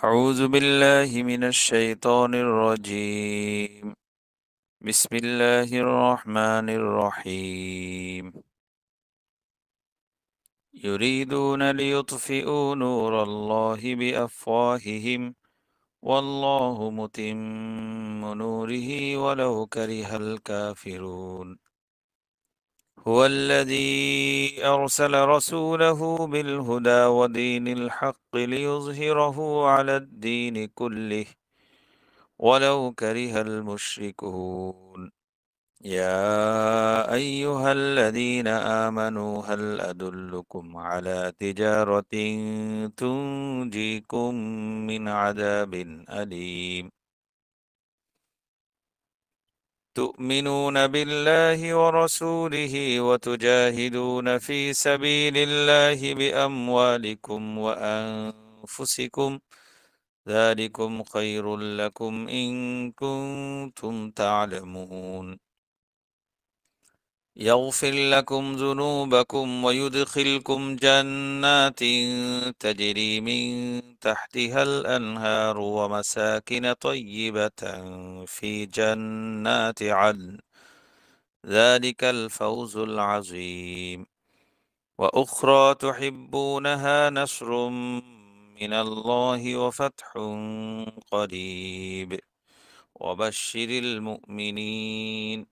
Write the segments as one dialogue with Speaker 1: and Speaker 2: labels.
Speaker 1: أعوذ بالله من الشيطان الرجيم. بسم الله الرحمن الرحيم. يريدون ليطفئوا نور الله بأفواههم والله متم نوره ولو كره الكافرون. هو الذي أرسل رسوله بالهدى ودين الحق ليظهره على الدين كله ولو كره المشركون. يا أيها الذين آمنوا هل أدلكم على تجارة تنجيكم من عذاب أليم تؤمنون بالله ورسوله وتجاهدون في سبيل الله بأموالكم وأنفسكم ذلكم خير لكم إن كنتم تعلمون. يغفر لكم ذنوبكم ويدخلكم جنات تجري من تحتها الأنهار ومساكن طيبة في جنات عدن ذلك الفوز العظيم. وأخرى تحبونها نصر من الله وفتح قريب وبشر المؤمنين.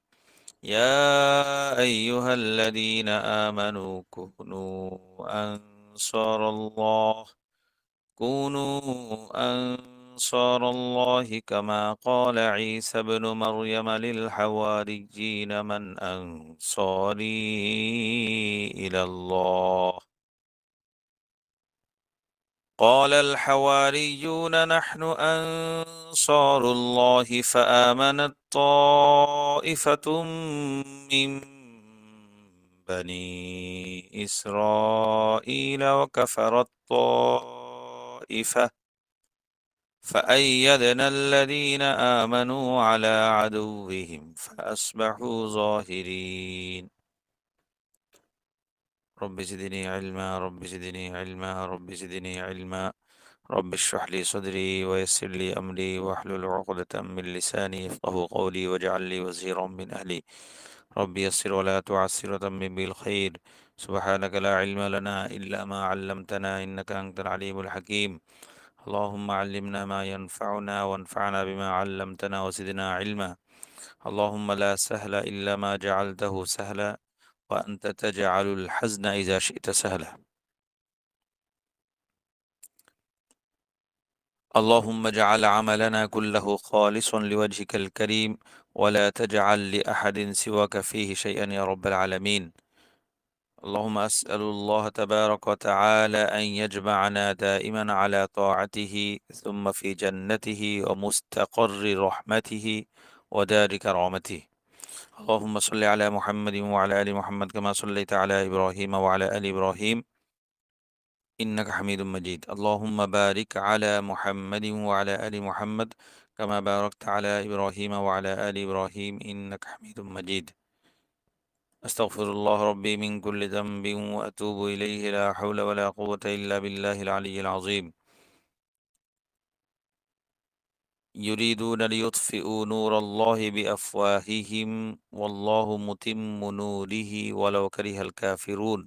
Speaker 1: يا أيها الذين آمنوا كونوا أنصار الله كما قال عيسى ابن مريم للحواريين من أنصاري إلى الله قال الحواريون نحن أنصار الله فآمنت طائفة من بني إسرائيل وكفرت طائفة فأيدنا الذين آمنوا على عدوهم فأصبحوا ظاهرين. رب زدني علما رب زدني علما رب زدني علما رب اشرح لي صدري ويسر لي أمري واحلل عقدة من لساني يفقه قولي واجعل لي وزيرا من أهلي. رب يسر ولا تعسر وتمم بالخير. سبحانك لا علم لنا إلا ما علمتنا إنك أنت العليم الحكيم. اللهم علمنا ما ينفعنا وانفعنا بما علمتنا وزدنا علما. اللهم لا سهل إلا ما جعلته سهلا وأنت تجعل الحزن إذا شئت سهلا. اللهم اجعل عملنا كله خالصا لوجهك الكريم ولا تجعل لأحد سواك فيه شيئا يا رب العالمين. اللهم أسأل الله تبارك وتعالى أن يجمعنا دائما على طاعته ثم في جنته ومستقر رحمته ودار كرامته. اللهم صل على محمد وعلى آل محمد كما صليت على إبراهيم وعلى آل إبراهيم إنك حميد مجيد. اللهم بارك على محمد وعلى آل محمد كما باركت على إبراهيم وعلى آل إبراهيم إنك حميد مجيد. أستغفر الله ربي من كل ذنب وأتوب إليه لا حول ولا قوة إلا بالله العلي العظيم. يريدون ليطفئوا نور الله بأفواههم والله متم نوره ولو كره الكافرون.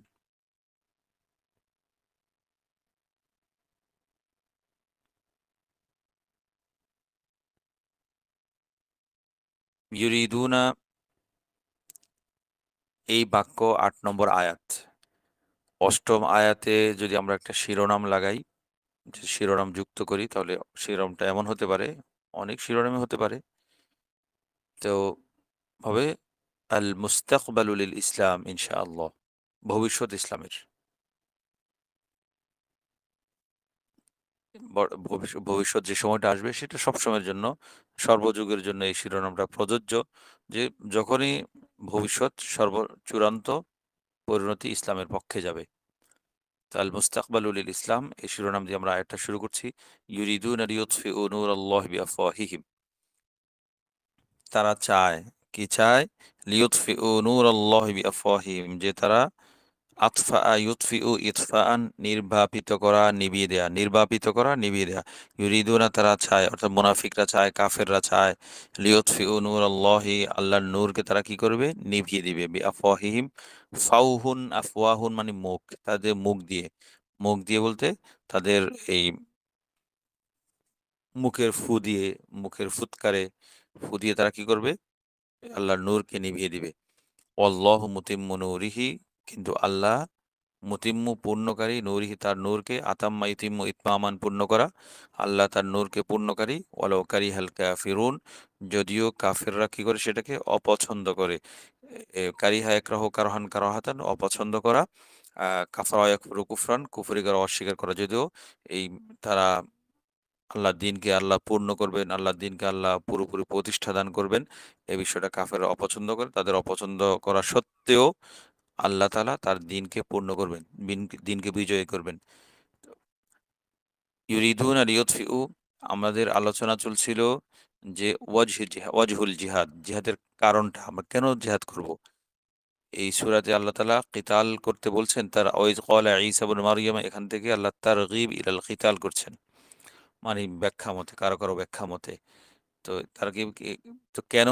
Speaker 1: ইউরিদুনা এই বাক্য ৮ নম্বর আয়াত। অষ্টম আয়াতে যদি আমরা একটা শিরোনাম লাগাই, যে শিরোনাম যুক্ত করি, তাহলে শিরোনামটা এমন হতে পারে, অনেক শিরোনামই হতে পারে। তো হবে আল মুস্তাকবালু লিল ইসলাম ইনশাআল্লাহ, ভবিষ্যৎ ইসলামের। ভবিষ্যৎ যে সময়টা আসবে সেটা সবসময়ের জন্য, সর্বযুগের জন্য এই শিরোনামটা প্রযোজ্য, যে যখনই ভবিষ্যৎ চূড়ান্ত পরিণতি ইসলামের পক্ষে যাবে। তো আল মুস্তাকবালুল ইসলাম এই শিরোনাম দিয়ে আমরা আয়াতটা শুরু করছি। ইউরিদুনা লিইউতফিউ নূরাল্লাহি বিআফওয়াহিহিম, তারা চায়, কি চায়? লিইউতফিউ নূরাল্লাহি বিআফওয়াহিহিম, যে তারা আতফা ইউতফিউ ইতফাআন, নির্বাপিত করা, নিভিয়ে দেয়া, নির্বাপিত করা, নিভিয়ে দেয়া। ইউরিদুনা, তারা চায়, অর্থাৎ মুনাফিকরা চায়, কাফেররা চায়, লিউতফিউ নূর আল্লাহি, আল্লাহর নূরকে তারা কি করবে, নিভিয়ে দিবে। বিআফওয়াহিহিম, ফাউহুন, আফওয়াহুন মানে মুখ, তাদের মুখ দিয়ে, মুখ দিয়ে বলতে তাদের এই মুখের ফু দিয়ে, মুখের ফুৎকারে, ফু দিয়ে তারা কি করবে, আল্লাহর নূরকে নিভিয়ে দিবে। অল্লাহু মুতিম্মু নূরিহি, কিন্তু আল্লাহ মুতিম্মু, পূর্ণকারী, নূরিহি, তার নূরকে, আতাম্মা ইতিম্মু ইতমামান, পূর্ণ করা, আল্লাহ তার নূরকে পূর্ণকারী, ওয়ালাউ কারিহাল কাফিরুন, যদিও কাফিররা কি করে সেটাকে অপছন্দ করে। কারিহা ইয়াকরাহু কারহান কারাহাতান, অপছন্দ করা, কাফারা ইয়াকফুরু কুফরান, কুফরি করা, অস্বীকার করা, যদিও এই তারা আল্লাহর দিনকে আল্লাহ পূর্ণ করবেন, আল্লাহর দিনকে আল্লাহ পুরোপুরি প্রতিষ্ঠা দান করবেন, এই বিষয়টা কাফেররা অপছন্দ করে। তাদের অপছন্দ করা সত্ত্বেও আল্লাহ তাআলা তার দিনকে পূর্ণ করবেন, দিনকে বিজয়ী করবেন। ইউরিদুনা লিইউতফিউ, আমাদের আলোচনা চলছিল যে ওয়াজহুল জিহাদ, জিহাদের কারণটা, আমরা কেন জিহাদ করব। এই সূরাতে আল্লাহ তাআলা কিতাল করতে বলছেন, তার ওয়াইজ ক্বালা ঈসা ইবনে মারইয়াম, এখান থেকে আল্লাহ তারগীব ইলাল কিতাল করছেন, মানে ব্যাখ্যা মতে, কারো কারো ব্যাখ্যা মতে। তো তারগীব তো কেন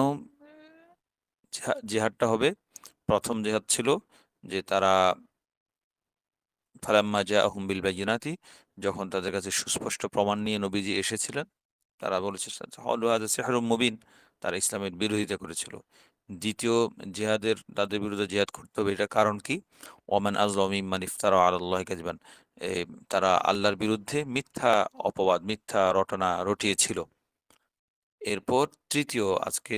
Speaker 1: জিহাদটা হবে? প্রথম জিহাদ ছিল যে তারা ফালাম্মা জাআহুম বিল বায়িনাতি, যখন তাদের কাছে সুস্পষ্ট প্রমাণ নিয়ে নবীজি এসেছিলেন, তারা বলেছে ক্বালু হাযা সিহরুম মুবিন, তারা ইসলামের বিরোধিতা করেছিল। দ্বিতীয় জিহাদের, তাদের বিরুদ্ধে জিহাদ করতে হবে, এটার কারণ কি? ওয়ামান আযলামু মিম্মান ইফতারা আলাল্লাহি কাযিবান, এ তারা আল্লাহর বিরুদ্ধে মিথ্যা অপবাদ, মিথ্যা রটনা রটিয়েছিল। এরপর তৃতীয়, আজকে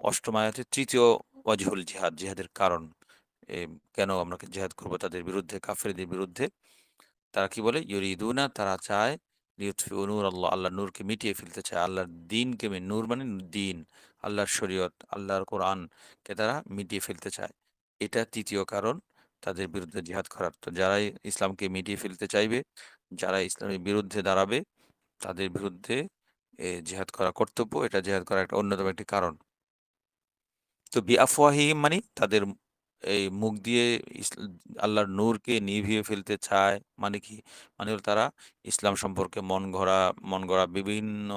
Speaker 1: অষ্টম আয়াতে তৃতীয় ওয়াজহুল জিহাদ, জিহাদের কারণ, কেন আমরা জিহাদ করব তাদের বিরুদ্ধে, কাফেরদের বিরুদ্ধে। তারা কি বলে? ইউরিদুনা, তারা চায়, লিইউতফিউ নূর আল্লাহ, আল্লাহর নূরকে মিটিয়ে ফেলতে চায়, আল্লাহর দিনকে, নূর মানে দিন, আল্লাহর শরীয়ত, আল্লাহর কোরআনকে তারা মিটিয়ে ফেলতে চায়। এটা তৃতীয় কারণ তাদের বিরুদ্ধে জিহাদ করার। তো যারাই ইসলামকে মিটিয়ে ফেলতে চাইবে, যারা ইসলামের বিরুদ্ধে দাঁড়াবে, তাদের বিরুদ্ধে জিহাদ করা কর্তব্য। এটা জিহাদ করার একটা অন্যতম একটি কারণ। তো বিআফওয়াহিহিম মানে তাদের এই মুখ দিয়ে আল্লাহর নূরকে নিভিয়ে ফেলতে চায়, মানে কি? মানে হলো তারা ইসলাম সম্পর্কে মন গড়া বিভিন্ন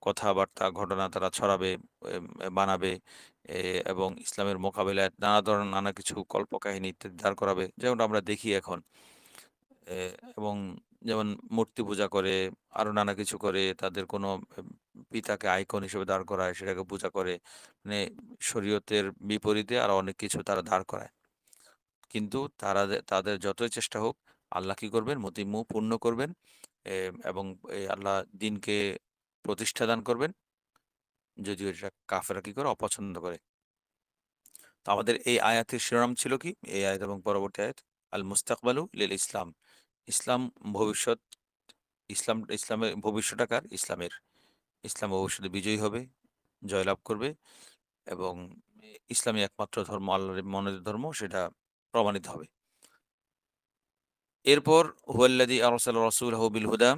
Speaker 1: কথাবার্তা, ঘটনা তারা ছড়াবে, বানাবে, এ, এবং ইসলামের মোকাবিলায় নানা ধরনের নানা কিছু কল্পকাহিনী ইত্যাদি দাঁড় করাবে, যেমনটা আমরা দেখি এখন। এ, এবং যেমন মূর্তি পূজা করে, আরো নানা কিছু করে, তাদের কোনো পিতাকে আইকন হিসেবে দাঁড় করায়, সেটাকে পূজা করে, মানে শরীয়তের বিপরীতে আরো অনেক কিছু তারা দাঁড় করায়। কিন্তু তারা তাদের যতই চেষ্টা হোক, আল্লাহ কি করবেন? মতিমু পূর্ণ করবেন, এবং এই আল্লাহ দিনকে প্রতিষ্ঠা দান করবেন, যদিও এটা কাফেররা কি করে, অপছন্দ করে। তো আমাদের এই আয়াতের শিরোনাম ছিল কি, এই আয়াত এবং পরবর্তী আয়াত, আল মুস্তাকবালু লিল ইসলাম, ইসলাম ভবিষ্যৎ, ইসলামের ভবিষ্যৎ আকার, ইসলামের, ইসলাম ভবিষ্যতে বিজয়ী হবে, জয়লাভ করবে, এবং ইসলামী একমাত্র ধর্ম, আল্লাহর মনোনীত ধর্ম, সেটা প্রমাণিত হবে। এরপর হুয়াল্লাযী আরসালা রাসূলাহু বিল হুদা,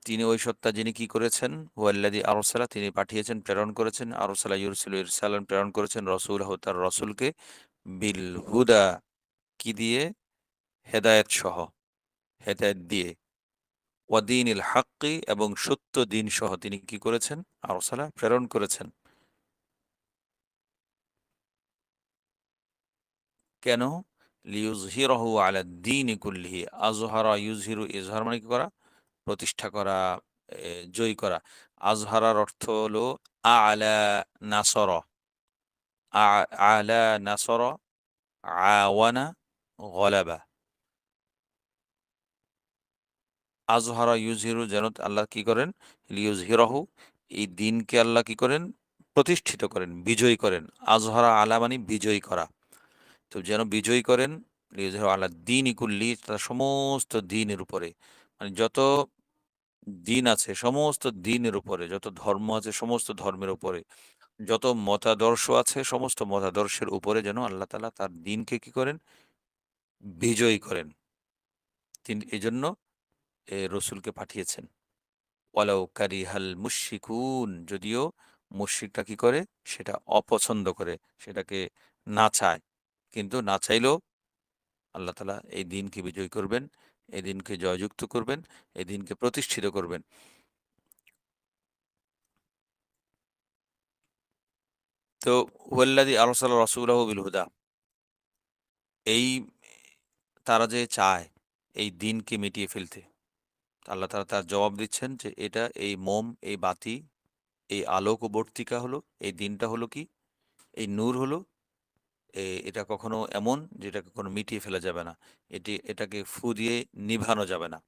Speaker 1: তিনি ওই সত্তা যিনি কি করেছেন, হুয়াল্লাযী আরসালা, তিনি পাঠিয়েছেন, প্রেরণ করেছেন, আরসালা ইউরসিলু ইরসালান, প্রেরণ করেছেন, রাসূলাহু, তার রাসূলকে, বিল হুদা, কি দিয়ে? হেদায়েত সহ, হেদায়েত দিয়ে, ওয়াদিনিল হাক্কি, এবং সত্য দিন সহ তিনি কি করেছেন? আরসালা, প্রেরণ করেছেন। কেন? লিইয়ুযহিরাহু আলা দ্দীনি কুল্লিহি, আযহারা ইউযহিরু, ইজহার মানে কি করা? প্রতিষ্ঠা করা, জয়ী করা। আযহারার অর্থ হলো আ'লা নাসরা, আ'লা নাসরা, আওয়ানা, গলাবা। আযহারা ইউযহিরু, যেন আল্লাহ কি করেন? লিইয়ুযহিরাহু, এই দিনকে আল্লাহ কি করেন? প্রতিষ্ঠিত করেন, বিজয়ী করেন। আযহারা আলা মানে বিজয়ী করা। তো যেন বিজয়ী করেন, লিইয়ুযহিরাহু আলা দ্দীনি কুল্লিহি, তার সমস্ত দ্বীনের উপরে, মানে যত দিন আছে সমস্ত দিনের উপরে, যত ধর্ম আছে সমস্ত ধর্মের উপরে, যত মতাদর্শ আছে সমস্ত মতাদর্শের উপরে, যেন আল্লাহ তাআলা তার দিনকে কি করেন? বিজয়ী করেন। তিনি এজন্য রসুলকে পাঠিয়েছেন। ওয়ালাউ কারিহাল মুশরিকুন, যদিও মুশরিকরা কি করে? সেটা অপছন্দ করে, সেটাকে না চায়, কিন্তু না চাইলেও আল্লাহ তাআলা এই দিনকে বিজয় করবেন, এই দিনকে জয়যুক্ত করবেন, এই দিনকে প্রতিষ্ঠিত করবেন। তো হুয়াল্লাযী আরসালা রাসূলাহু বিল হুদা, এই তারা যে চায় এই দিনকে মিটিয়ে ফেলতে, আল্লাহ তাআলা তার জবাব দিচ্ছেন যে এটা এই মোম, এই বাতি, এই আলোকবর্তিকা হলো, এই দিনটা হলো কি? এই নূর হলো, এটা কখনো এমন যেটা কখনো মিটিয়ে ফেলা যাবে না। এটাকে ফু দিয়ে নিভানো যাবে না।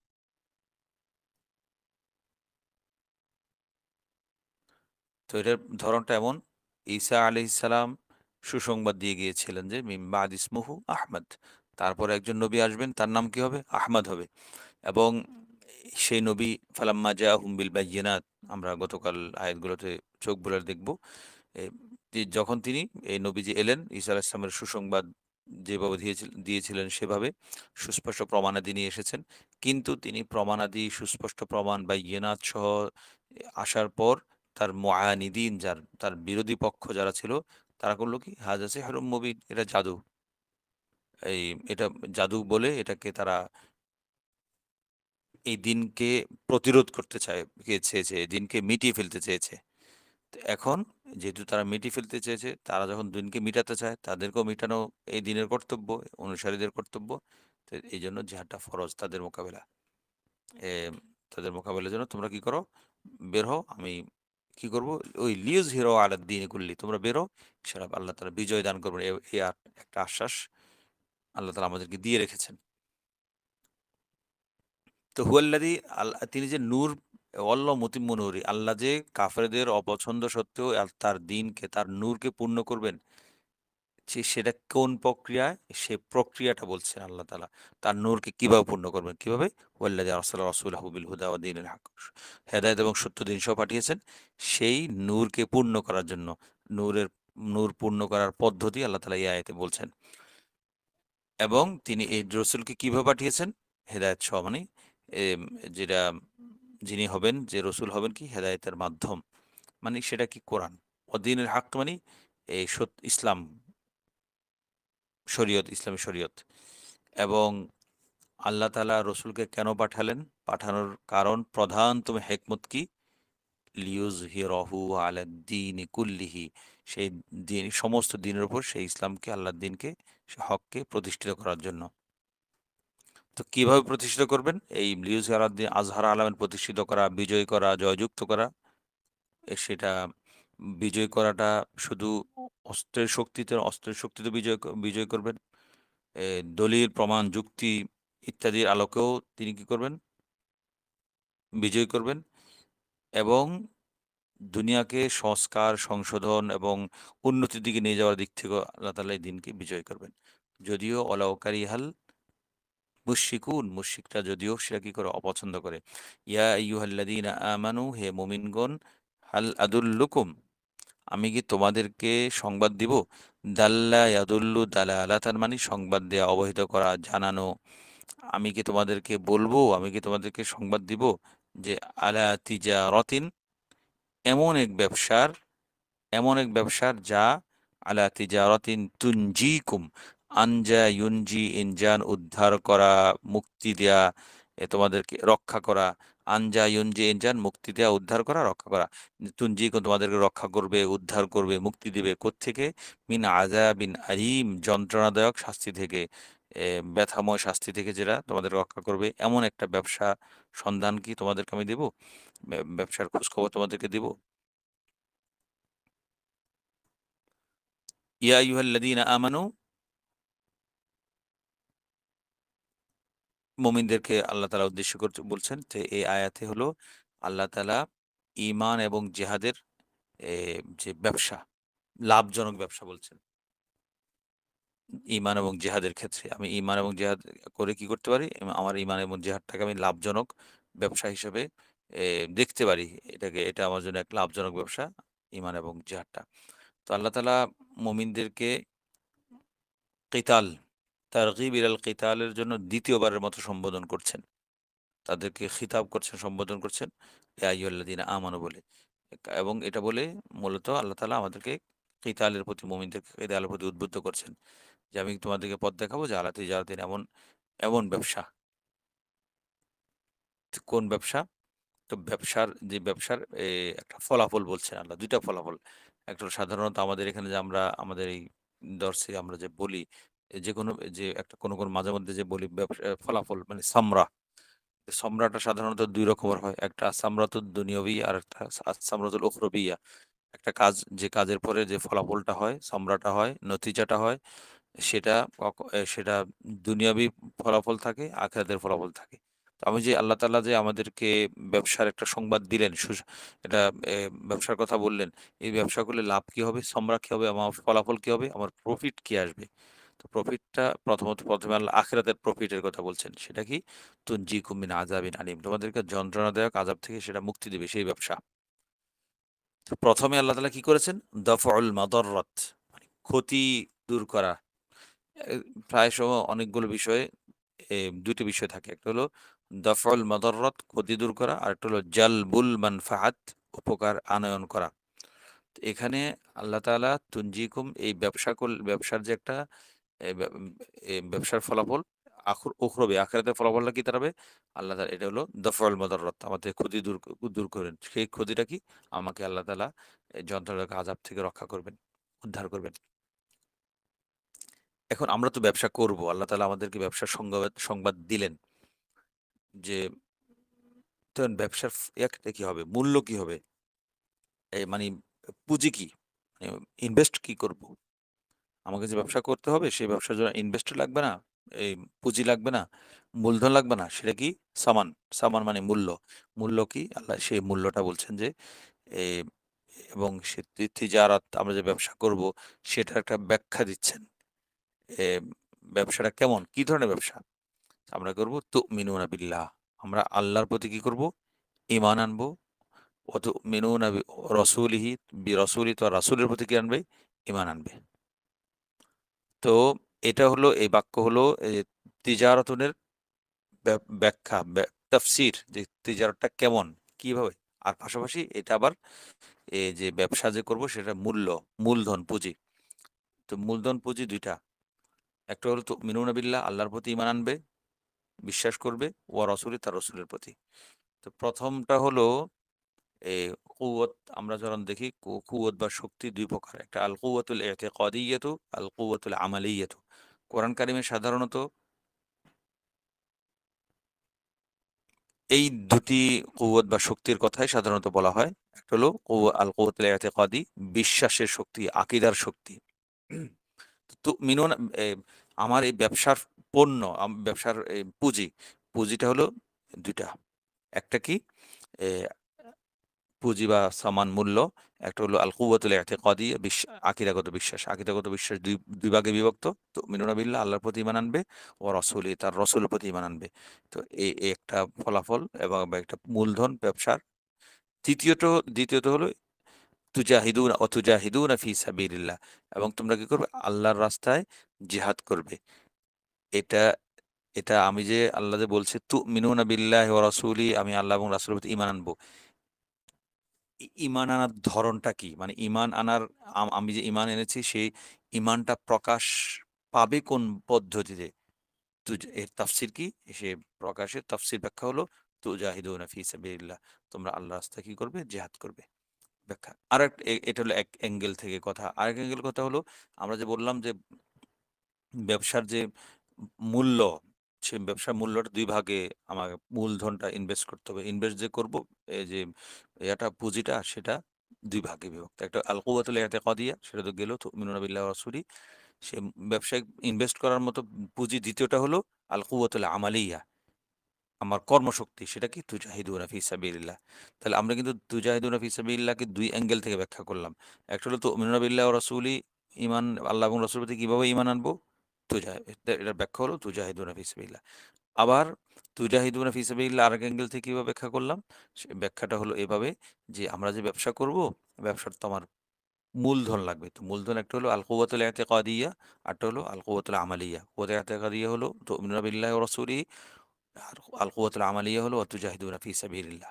Speaker 1: তো এটার ধরনটা এমন, ঈসা আলাইহিসসালাম সুসংবাদ দিয়ে গিয়েছিলেন যে মিন বাদ ইসমুহু আহমদ। তারপরে একজন নবী আসবেন, তার নাম কি হবে? আহমদ হবে। এবং সেই নবী ফালাম্মা জাআহুম বিল বায়্যিনাত, আমরা গতকাল আয়াতগুলোতে চোখ বুলার দেখব। এ যখন তিনি, এই নবীজি এলেন, ঈসা আলাইহিস সালামের সুসংবাদ যেভাবে দিয়েছিলেন সেভাবে সুস্পষ্ট প্রমাণাদি নিয়ে এসেছেন। কিন্তু তিনি প্রমাণাদি, সুস্পষ্ট প্রমাণ বায়্যিনাত সহ আসার পর তার মুআনিদিন, তার বিরোধী পক্ষ যারা ছিল, তারা করল কি? হাযা সিহরুম মুবিন, এটা জাদু। এই এটা জাদু বলে এটাকে তারা এই দিনকে প্রতিরোধ করতে চেয়েছে, এই দিনকে মিটিয়ে ফেলতে চেয়েছে। তো এখন যেহেতু তারা মিটিয়ে ফেলতে চেয়েছে, তারা যখন দিনকে মিটাতে চায়, তাদেরকেও মিটানো এই দিনের কর্তব্য, অনুসারীদের কর্তব্য। তো এই জন্য জিহাদটা ফরজ তাদের মোকাবেলা। এ তাদের মোকাবেলার জন্য তোমরা কি করো? বের হও। আমি কি করব? ওই লিউজ হিরো আলাদ দিন কুল্লি, তোমরা বেরো, সেটা আল্লাহ তারা বিজয় দান করবেন। এই একটা আশ্বাস আল্লাহ তালা আমাদেরকে দিয়ে রেখেছেন। তো হুয়াল্লাযী, তিনি যে নূর, ওয়াল্লাহু মুতিম্মু নূরি, আল্লাহ যে কাফেরদের অপছন্দ সত্ত্বেও তার দিনকে, তার নূরকে পূর্ণ করবেন, সেটা কোন প্রক্রিয়ায়? সে প্রক্রিয়াটা বলছেন আল্লাহ তাআলা। তার নূরকে কিভাবে পূর্ণ করবেন? কিভাবে? হুয়াল্লাযী আরসালা রাসূলাহু বিল হুদা ওয়া দীনিল হক, হেদায়েত এবং সত্য দিন সহ পাঠিয়েছেন, সেই নূরকে পূর্ণ করার জন্য। নূরের নূর পূর্ণ করার পদ্ধতি আল্লাহ তাআলা এই আয়াতে বলছেন। এবং তিনি এই রসুলকে কিভাবে পাঠিয়েছেন? হেদায়েত সহ, মানে এম যেটা, যিনি হবেন, যে রসুল হবেন কি? হেদায়েতের মাধ্যম। মানে সেটা কি? কোরআন। অদ্বীনুল হক মানে এই ইসলাম, শরীয়ত, ইসলামী শরীয়ত। এবং আল্লাহ তাআলা রসুলকে কেন পাঠালেন? পাঠানোর কারণ, প্রধানতম হিকমত কি? লিইয়ুযহিরাহু আলাদ-দীনি কুল্লিহি, সেই দিন, সমস্ত দিনের উপর সেই ইসলামকে, আল্লাহর দিনকে, সে হককে প্রতিষ্ঠিত করার জন্য। তো কিভাবে প্রতিষ্ঠিত করবেন? এই লিইয়ুযহিরাদ্দীন, আজহার আলামের প্রতিষ্ঠিত করা, বিজয় করা, জয়যুক্ত করা। সেটা বিজয় করাটা শুধু অস্ত্রের শক্তিতে বিজয় করবেন। এ দলিল, প্রমাণ, যুক্তি ইত্যাদির আলোকেও তিনি কি করবেন? বিজয় করবেন। এবং দুনিয়াকে সংস্কার, সংশোধন এবং উন্নতির দিকে নিয়ে যাওয়ার দিক থেকেও আল্লাহ তাআলা এই দিনকে বিজয় করবেন। যদিও ওয়ালাউ কারিহাল মুশরিকুন, মুশরিকরা যদিও সেটা কি করে? অপছন্দ করে। ইয়া আইয়ুহাল্লাযীনা আমানু, হে মুমিনগণ, হাল আদুল্লুকুম, আমি কি তোমাদেরকে সংবাদ দিব? দাল্লা ইয়াদুল্লু দালালাতান, মানে সংবাদ দেয়া, অবহিত করা, জানানো। আমি কি তোমাদেরকে বলবো, আমি কি তোমাদেরকে সংবাদ দিব যে আলা তিজারাতিন, এমন এক ব্যবসার, যা আলা তিজারাতিন তুনজিকুম, আনজা ইউনজি, ইনজান উদ্ধার করা, মুক্তি দেয়া, তোমাদেরকে রক্ষা করা। আনজা ইউনজি, ইনজান মুক্তি দেয়া, উদ্ধার করা, রক্ষা করা। তুনজিকুম তোমাদেরকে রক্ষা করবে, উদ্ধার করবে, মুক্তি দিবে। কোত্থেকে? মিন আযাবিন আলীম, যন্ত্রণাদায়ক শাস্তি থেকে, ব্যথাময় শাস্তি থেকে, যেটা তোমাদের রক্ষা করবে, এমন একটা ব্যবসা সন্ধান কি তোমাদেরকে আমি দেব? ব্যবসার খোঁজ খবর তোমাদেরকে দিব। ইয়া আইয়ুহাল্লাযীনা আমানু, মুমিনদেরকে আল্লাহ তাআলা উদ্দেশ্য করতে বলছেন যে এই আয়াতে হলো আল্লাহ তাআলা ঈমান এবং জিহাদের এ যে ব্যবসা, লাভজনক ব্যবসা বলছেন। ঈমান এবং জিহাদের ক্ষেত্রে আমি ঈমান এবং জিহাদ করে কি করতে পারি? আমার ঈমান এবং জিহাদটাকে আমি লাভজনক ব্যবসা হিসেবে এ দেখতে পারি। এটা আমার জন্য এক লাভজনক ব্যবসা, ঈমান এবং জিহাদটা। তো আল্লাহ তাআলা মুমিনদেরকে কিতাল, তারগিব ইলাল কিতালের জন্য দ্বিতীয়বারের মতো সম্বোধন করছেন। তাদেরকে খিতাব করছেন, সম্বোধন করছেন, ইয়া আইয়ুহাল্লাযীনা আমানু বলে। এবং এটা বলে মূলত আল্লাহ তাআলা আমাদেরকে কিতালের প্রতি, মুমিনদেরকে কিতালের প্রতি উদ্বুদ্ধ করছেন। যে আমি তোমাদেরকে পথ দেখাবো যে আলা তিজারাতিন, এমন এমন ব্যবসা। কোন ব্যবসা? তো ব্যবসার একটা ফলাফল বলছেন আল্লাহ, ২ টা ফলাফল। একটা হলো সাধারণত আমাদের এখানে যে আমরা আমাদের এই দর্সে আমরা যে বলি, যেকোনো যে একটা কোনো মাঝে মধ্যে যে বলি ফলাফল মানে সামরা। সামরাটা সাধারণত ২ রকমের হয়। একটা সামরাতুদ দুনিয়াবী আর একটা সামরাতুল উখরবিয়্যা। একটা কাজ, যে কাজের পরে যে ফলাফলটা হয়, সামরাটা হয়, নতিজাটা হয়, সেটা সেটা দুনিয়াবী ফলাফল থাকে, আখিরাতের ফলাফল থাকে। তো আমি যে আল্লাহ তাআলা যে আমাদেরকে ব্যবসার একটা সংবাদ দিলেন, এটা ব্যবসার কথা বললেন, এই ব্যবসা করলে লাভ কি হবে, সমরা কি হবে, আমার ফলাফল কি হবে, আমার প্রফিট কি আসবে। তো প্রফিটটা প্রথমে আল্লাহ আখিরাতের প্রফিটের কথা বলছেন। সেটা কি? তুনজিকুম মিন আযাবিন আলীম, তোমাদেরকে যন্ত্রণাদায়ক আযাব থেকে সেটা মুক্তি দিবে সেই ব্যবসা। তো প্রথমে আল্লাহ তাআলা কি করেছেন? দাফউল মাদাররাত, মানে ক্ষতি দূর করা। এ প্রায় সময় অনেকগুলো বিষয়ে ২ টি বিষয় থাকে। একটা হলো দফউল মাদাররাত, ক্ষতি দূর করা। আরেকটা হলো জালবুল মানফাআত, উপকার আনয়ন করা। তো এখানে আল্লাহ তাআলা তুনজিকুম, এই ব্যবসার যে একটা এ ব্য ব্যবসার ফলাফল উখরবী, আখিরাতের ফলাফলটা কি দাঁড়াবে? আল্লাহ তাআলা, এটা হলো দফউল মাদাররাত, আমাদের ক্ষতি দূর করেন। সেই ক্ষতিটা কি? আমাকে আল্লাহ তাআলা এই যন্ত্রণাদায়ক আযাব থেকে রক্ষা করবেন, উদ্ধার করবেন। এখন আমরা তো ব্যবসা করব। আল্লাহ তাআলা আমাদেরকে ব্যবসার সংবাদ দিলেন যে, তো ব্যবসার ইয়াটা কি হবে? মূল্য কি হবে? মানে পুঁজি কি? মানে ইনভেস্ট কি করব? আমাকে যে ব্যবসা করতে হবে, সেই ব্যবসার জন্য ইনভেস্ট লাগবে না? এই পুঁজি লাগবে না? মূলধন লাগবে না? সেটা কি? সামান। সামান মানে মূল্য। মূল্য কি? আল্লাহ সেই মূল্যটা বলছেন যে, এ এবং সে তিজারাত, আমরা যে ব্যবসা করব, সেটার একটা ব্যাখ্যা দিচ্ছেন। এ ব্যবসাটা কেমন? কি ধরনের ব্যবসা? আমরা করব তুমিনুনা বিল্লাহ। আমরা আল্লাহর প্রতি কি করব? ঈমান আনবো। ওয়া তুমিনুনা রাসূলিহি, রাসূলি, তো রাসূলের প্রতি কি আনবে? ঈমান আনবে। তো এটা হলো, এই বাক্য হলো তিজারাতুনের ব্যাখ্যা, তাফসীর, যে তিজারতটা কেমন, কিভাবে। আর পাশাপাশি এটা আবার এই যে ব্যবসা যে করব সেটা মূলধন পুঁজি। তো মূলধন পুঁজি ২ টা। একটা হলো তুমিনুনা বিল্লাহ, আল্লাহর প্রতি ঈমান আনবে, বিশ্বাস করবে, ওয়া রাসূলি, তার রাসূলের প্রতি। তো প্রথমটা হলো এ কুওয়াত। আমরা যখন দেখি কুওয়াত বা শক্তি ২ প্রকার। একটা আল কুওয়াতুল ইতিকাদিয়্যাতু, আল কুওয়াতুল আমালিয়্যাতু। কোরআন কারিমে সাধারণত এই ২ টি কুওয়াত বা শক্তির কথাই সাধারণত বলা হয়। একটা হলো আল কুওয়াতুল ইতিকাদি, বিশ্বাসের শক্তি, আকীদার শক্তি। তুমিনুন, এ আমার এই ব্যবসার পণ্য, ব্যবসার পুঁজিটা হলো ২ টা। একটা কি? এ পুঁজি বা সামান মূল্য। একটা হলো আল কুওয়াতুল ইতিকাদি, আকীদাগত বিশ্বাস। আকীদাগত বিশ্বাস ২ ভাগে বিভক্ত। তুমিনুনা বিল্লাহ, আল্লাহর প্রতি ঈমান আনবে, ওয়া রাসূলি, তার রাসূলের প্রতি ঈমান আনবে। তো এই একটা ফলাফল এবং বা একটা মূলধন ব্যবসার। দ্বিতীয়ত দ্বিতীয়ত হলো তুজাহিদুনা ফি সাবিলিল্লাহ, এবং তোমরা কি করবে? আল্লাহর রাস্তায় জিহাদ করবে। এটা এটা আমি যে আল্লাহ যে বলছে তুমিনুনা বিল্লাহি ওয়া রাসূলি, আমি আল্লাহ এবং রাসূলের প্রতি ঈমান আনবো। ঈমান আনার ধরনটা কি? মানে ঈমান আনার, আমি যে ঈমান এনেছি, সেই ঈমানটা প্রকাশ পাবে কোন পদ্ধতিতে? এর তাফসীর কি? সে প্রকাশের তাফসীর ব্যাখ্যা হলো তুজাহিদুনা ফি সাবিলিল্লাহ। তোমরা আল্লাহর রাস্তায় কি করবে? জিহাদ করবে। ব্যাখ্যা। এটা হলো এক অ্যাঙ্গেল থেকে কথা। আরেক অ্যাঙ্গেল কথা হলো, আমরা যে বললাম যে ব্যবসার যে মূল্য, সে ব্যবসার মূল্যটা ২ ভাগে, আমাকে মূলধনটা ইনভেস্ট করতে হবে। ইনভেস্ট যে করব, এই যে পুঁজিটা, সেটা ২ ভাগে বিভক্ত। একটা আল কুওয়াতুল ইতিকাদিয়া, সেটা তো গেল তুমিনুনা বিল্লাহি ওয়া রাসূলি। সে ব্যবসায় ইনভেস্ট করার মতো পুঁজি। দ্বিতীয়টা হলো আল কুওয়াতুল আমালিয়া, আমার কর্মশক্তি। সেটা কি? তুজাহিদুনা ফি সাবিলিল্লাহ। তাহলে আমরা কিন্তু তুজাহিদুনা ফি সাবিলিল্লাহকে ২ অ্যাঙ্গেল থেকে ব্যাখ্যা করলাম। একটা হলো তুমিনুনা বিল্লাহি ওয়া রাসূলি, ঈমান, আল্লাহ এবং রাসূলের প্রতি কিভাবে ঈমান আনবো? এটার ব্যাখ্যা হলো তুজাহিদুনা ফি সাবিলিল্লাহ। আবার তুজাহিদুনা ফি সাবিলিল্লাহ আরেক অ্যাঙ্গেল থেকে কিভাবে ব্যাখ্যা করলাম? সে ব্যাখ্যাটা হলো এভাবে যে, আমরা যে ব্যবসা করব, ব্যবসার তো আমার মূলধন লাগবে। তো মূলধন একটা হলো আল কুওয়াতুল ইতিকাদিয়া, আরেকটা হলো আল কুওয়াতুল আমালিয়া। কুওয়াতুল ইতিকাদিয়া হলো তুমিনুনা বিল্লাহি ওয়া রাসূলিহি, আর আল কুওয়াতুল আমালিয়া হলো ওয়া তুজাহিদুনা ফি সাবিলিল্লাহ।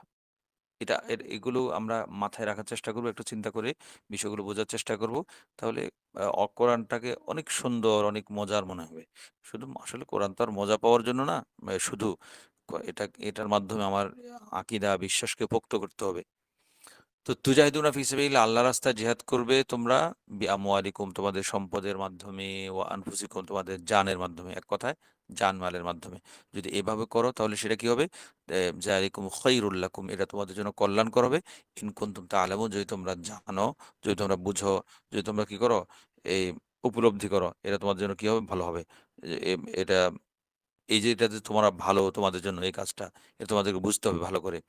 Speaker 1: এগুলো আমরা মাথায় রাখার চেষ্টা করব, একটু চিন্তা করে বিষয়গুলো বোঝার চেষ্টা করব। তাহলে কোরআনটাকে অনেক সুন্দর, অনেক মজার মনে হবে। শুধু আসলে কোরআন তো আর মজা পাওয়ার জন্য না, শুধু এটার মাধ্যমে আমার আকীদা, বিশ্বাসকে পোক্ত করতে হবে। তো তুজাহিদুনা ফি সাবিলিল্লাহ, আল্লাহর রাস্তায় জিহাদ করবে তোমরা, বিআমওয়ালিকুম তোমাদের সম্পদের মাধ্যমে, ওয়া আনফুসিকুম তোমাদের জানের মাধ্যমে, এক কথায় জানমালের মাধ্যমে। যদি এভাবে করো তাহলে সেটা কি হবে? যালিকুম খায়রুল লাকুম, এটা তোমাদের জন্য কল্যাণকর হবে। ইন কুনতুম তা'লামুন, যদি তোমরা জানো, যদি তোমরা বুঝো, যদি তোমরা কি করো, এই উপলব্ধি করো, এটা তোমাদের জন্য কি হবে? ভালো হবে। এটা এই যে এটা যে তোমরা ভালো তোমাদের জন্য এই কাজটা, এটা তোমাদেরকে বুঝতে হবে ভালো করে।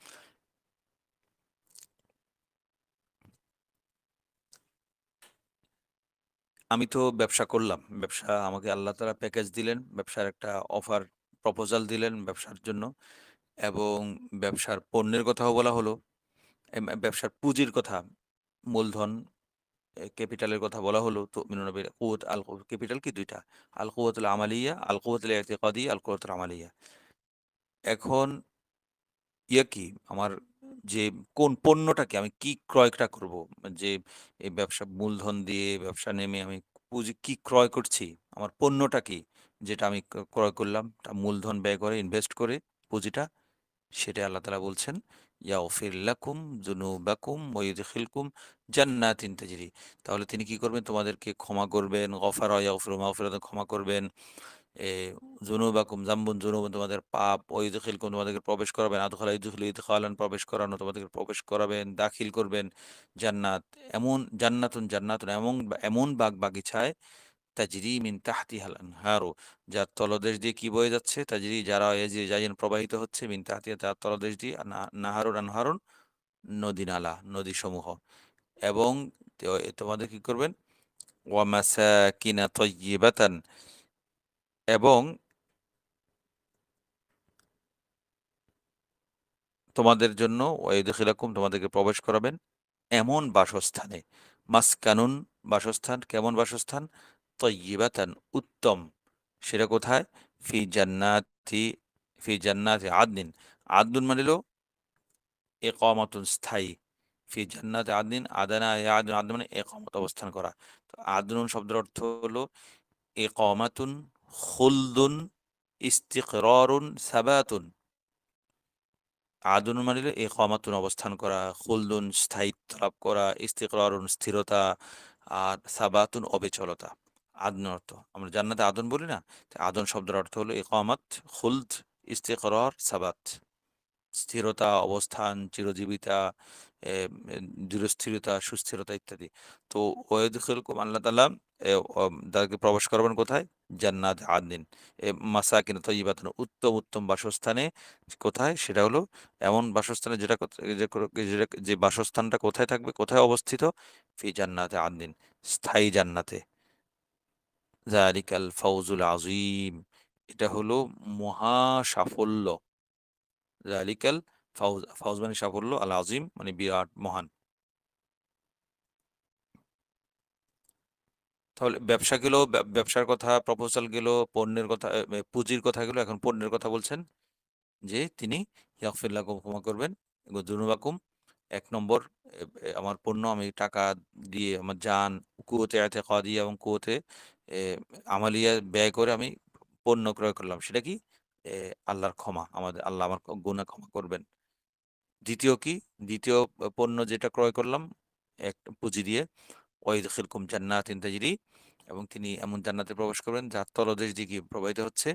Speaker 1: আমি তো ব্যবসা করলাম। ব্যবসা আমাকে আল্লাহ তাআলা প্যাকেজ দিলেন। ব্যবসার একটা অফার প্রপোজাল দিলেন ব্যবসার জন্য, এবং ব্যবসার পণ্যের কথাও বলা হলো। ব্যবসার পুঁজির কথা, মূলধন, ক্যাপিটালের কথা বলা হলো। তুমিনুনা বিল কুওয়াত, ক্যাপিটাল কি ২ টা। আল কুওয়াতুল আমালিয়া, আল কুওয়াতুল ইতিকাদিয়া, আল কুওয়াতুল আমালিয়া। এখন কি আমার যে কোন পণ্যটাকে আমি কি ক্রয়টা করব? যে এই ব্যবসা মূলধন দিয়ে ব্যবসা নেমে আমি পুঁজি কি ক্রয় করছি? আমার পণ্যটা কি? যেটা আমি ক্রয় করলাম, মূলধন ব্যয় করে ইনভেস্ট করে পুঁজিটা, সেটাই আল্লাহ তাআলা বলছেন, ইয়াগফির লাকুম যুনুবাকুম ওয়া ইউদখিলকুম জান্নাতিন তাজরি। তাহলে তিনি কি করবেন? তোমাদেরকে ক্ষমা করবেন। গফারা ইয়াগফিরু মাগফিরাতান, ক্ষমা করবেন। এ যুনুবাকুম যামবুন যুনুবুন, তোমাদের পাপ, ওয়া ইউদখিলকুম তোমাদেরকে প্রবেশ করাবেন, আদখালা ইউদখিলু ইদখালান প্রবেশ করানো, তোমাদেরকে প্রবেশ করাবেন, দাখিল করবেন জান্নাত। এমন জান্নাতুন জান্নাতুন, এমন বাগবাগিচায়, তাজরি মিন তাহতিহাল আনহারু, যার তলদেশ দিয়ে কি বয়ে যাচ্ছে? তাজরি, যারা এজি যাইন প্রবাহিত হচ্ছে, মিন তাহতিহা তার তলদেশ দিয়ে, নাহারুন আনহারুন, নদী নালা, নদীসমূহ। এবং তোমাদের কি করবেন? ওয়া মাসাকিনা তাইয়্যিবাতান, এবং তোমাদের জন্য ওয়াইদখিলাকুম তোমাদেরকে প্রবেশ করাবেন এমন বাসস্থানে। মাসকানুন বাসস্থান, কেমন বাসস্থান? তয়্যিবাতান উত্তম। সেটা কোথায়? ফি জান্নাতি, ফি জান্নাতি আদনিন। আদনুন মানে হলো ইকামাতুন, স্থায়ী। ফি জান্নাতি আদনিন, আদানা ইয়া আদন, আদন মানে ইকামত, অবস্থান করা। তো আদনুন শব্দের অর্থ হলো ইকামাতুন, খুলদুন, ইস্তিকরারুন, সাবাতুন। আদুন মানে হলো ইকামাতুন, অবস্থান করা, খুলদুন স্থায়িত্ব লাভ করা, ইস্তিকরারুন স্থিরতা, আর সাবাতুন অবিচলতা। আদন অর্থ আমরা জান্নাতে আদন বলি না? তো আদন শব্দের অর্থ হলো ইকামাত, খুলদ, ইস্তিকরার, সাবাত। স্থিরতা, অবস্থান, চিরজীবিতা, এ দৃঢ়স্থিরতা, সুস্থিরতা ইত্যাদি। তো ওয়াইদখিলকুম, আল্লাহ তাআলা তাদেরকে প্রবেশ করাবেন কোথায়? জান্নাত আদনিন, মাসাকিন তাইয়্যিবাতুন, উত্তম উত্তম বাসস্থানে। কোথায়? সেটা হলো এমন বাসস্থানে যেটা যে বাসস্থানটা কোথায় থাকবে? কোথায় অবস্থিত? ফি জান্নাতে আদনিন, স্থায়ী জান্নাতে। যালিকাল ফাউজুল আযীম, এটা হলো মহা সাফল্য। যালিকাল ফাউজ, ফাউজ মানে সাফল্য, আল আজিম মানে বিরাট, মহান। তাহলে ব্যবসা গেল, ব্যবসার কথা, প্রপোজাল গেল, পণ্যের কথা, পুঁজির কথা গেল। এখন পণ্যের কথা বলছেন যে তিনি ইয়াগফির লাকুম, ক্ষমা করবেন, যুনুবাকুম। ১ নম্বর, আমার পণ্য আমি টাকা দিয়ে, আমার জান, কুওতে ইতিকাদিয়া এবং কুওতে এ আমালিয়া ব্যয় করে আমি পণ্য ক্রয় করলাম। সেটা কি? এ আল্লাহর ক্ষমা, আল্লাহ আমার গুনাহ ক্ষমা করবেন। দ্বিতীয় কি? দ্বিতীয় পণ্য যেটা ক্রয় করলাম এক পুঁজি দিয়ে, ওয়াইদখিলকুম জান্নাতিন তাজরি, এবং তিনি এমন জান্নাতে প্রবেশ করবেন যার তলদেশ দিয়ে কি প্রবাহিত হচ্ছে?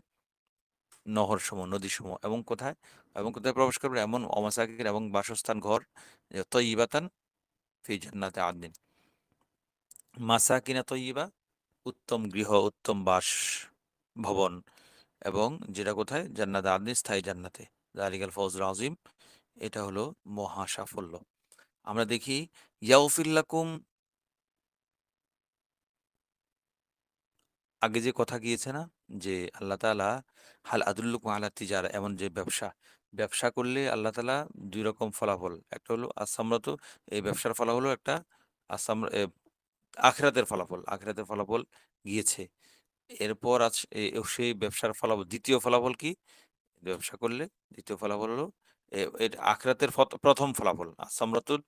Speaker 1: নহরসমূহ, নদীসমূহ। এবং কোথায়? এবং কোথায় প্রবেশ করবেন? এমন অমাসাকিন, এবং বাসস্থান ঘর, তয়্যিবাতান ফি জান্নাতি আদনিন। মাসাকিনা তয়্যিবা, উত্তম গৃহ, উত্তম বাস ভবন, এবং যেটা কোথায়? জান্নাতে আদনিন, স্থায়ী জান্নাতে। যালিকাল ফাওজুল আযীম, এটা হলো মহা সাফল্য। আমরা দেখি ইয়াগফির লাকুম, আগে যে কথা গিয়েছে না, যে আল্লাহ তাআলা হাল আদুল্লুকুম আলা তিজারা, এমন যে ব্যবসা, ব্যবসা করলে আল্লাহ তাআলা ২ রকম ফলাফল। একটা হলো আসামরাতু, এই ব্যবসার ফলাফল হলো একটা আসাম এ আখিরাতের ফলাফল, আখিরাতের ফলাফল গিয়েছে। এরপর সেই ব্যবসার ফলাফল, দ্বিতীয় ফলাফল কি? ব্যবসা করলে দ্বিতীয় ফলাফল হলো এটা আখিরাতের প্রথম ফলাফল। আস-সামরাতুল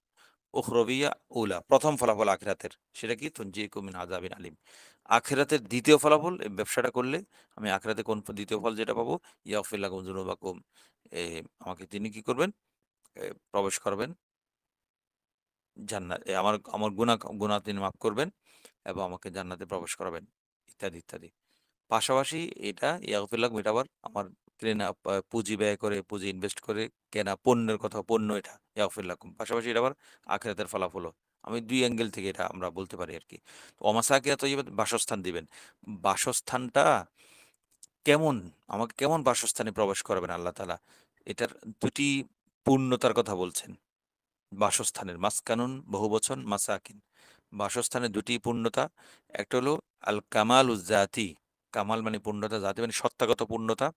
Speaker 1: উখরবিয়া উলা, প্রথম ফলাফল আখিরাতের। সেটা কি? তুনজিকুম মিন আযাবিন আলিম। আখিরাতের দ্বিতীয় ফলাফল, এই ব্যবসাটা করলে আমি আখিরাতে কোন দ্বিতীয় ফল যেটা পাবো? ইয়াগফির লাকুম যুনুবাকুম। এ আমাকে তিনি কি করবেন? প্রবেশ করাবেন জান্নাত, আমার আমার গুনাহ তিনি মাফ করবেন এবং আমাকে জান্নাতে প্রবেশ করাবেন, ইত্যাদি, ইত্যাদি। পাশাপাশি এটা ইয়াগফির লাকুম, এটা আবার আমার কেনা পুঁজি ব্যয় করে, পুঁজি ইনভেস্ট করে কেনা পণ্যের কথা, পণ্য এটা ইয়াগফির লাকুম। পাশাপাশি এটা আবার আখিরাতের ফলাফলও। আমি ২ অ্যাঙ্গেল থেকে এটা আমরা বলতে পারি আরকি। ওয়ামাসাকিনা তয়্যিবাত, বাসস্থান দিবেন। বাসস্থানটা কেমন? আমাকে কেমন বাসস্থানে প্রবেশ করাবেন আল্লাহ তাআলা? এটার ২ টি পূর্ণতার কথা বলছেন। বাসস্থানের মাসকানুন বহুবচন, মাসাকিন। বাসস্থানের ২ টি পূর্ণতা। একটা হলো আল কামালুজ জাতি। কামাল মানে পূর্ণতা, জাতি মানে সত্তাগত পূর্ণতা।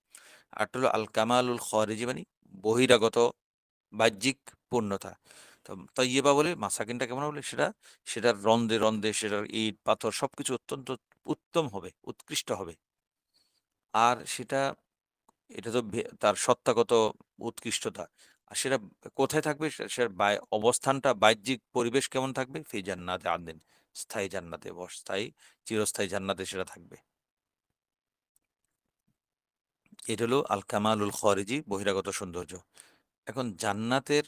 Speaker 1: আরেকটা হলো আল কামালুল খারিজি মানে বহিরাগত, বাহ্যিক পূর্ণতা। তো তয়্যিবা বলে মাসাকিনটা কেমন হবে? সেটার রন্ধে, রন্ধে সেটার ইট, পাথর সবকিছু অত্যন্ত উত্তম হবে, উৎকৃষ্ট হবে। আর এটা তো তার সত্তাগত উৎকৃষ্টতা। আর সেটা কোথায় থাকবে? সেটার অবস্থানটা, বাহ্যিক পরিবেশ কেমন থাকবে? ফি জান্নাতে আদনিন। স্থায়ী জান্নাতে, স্থায়ী চিরস্থায়ী জান্নাতে সেটা থাকবে। এটা হলো আল কামালুল খারিজি, বহিরাগত সৌন্দর্য। এখন জান্নাতের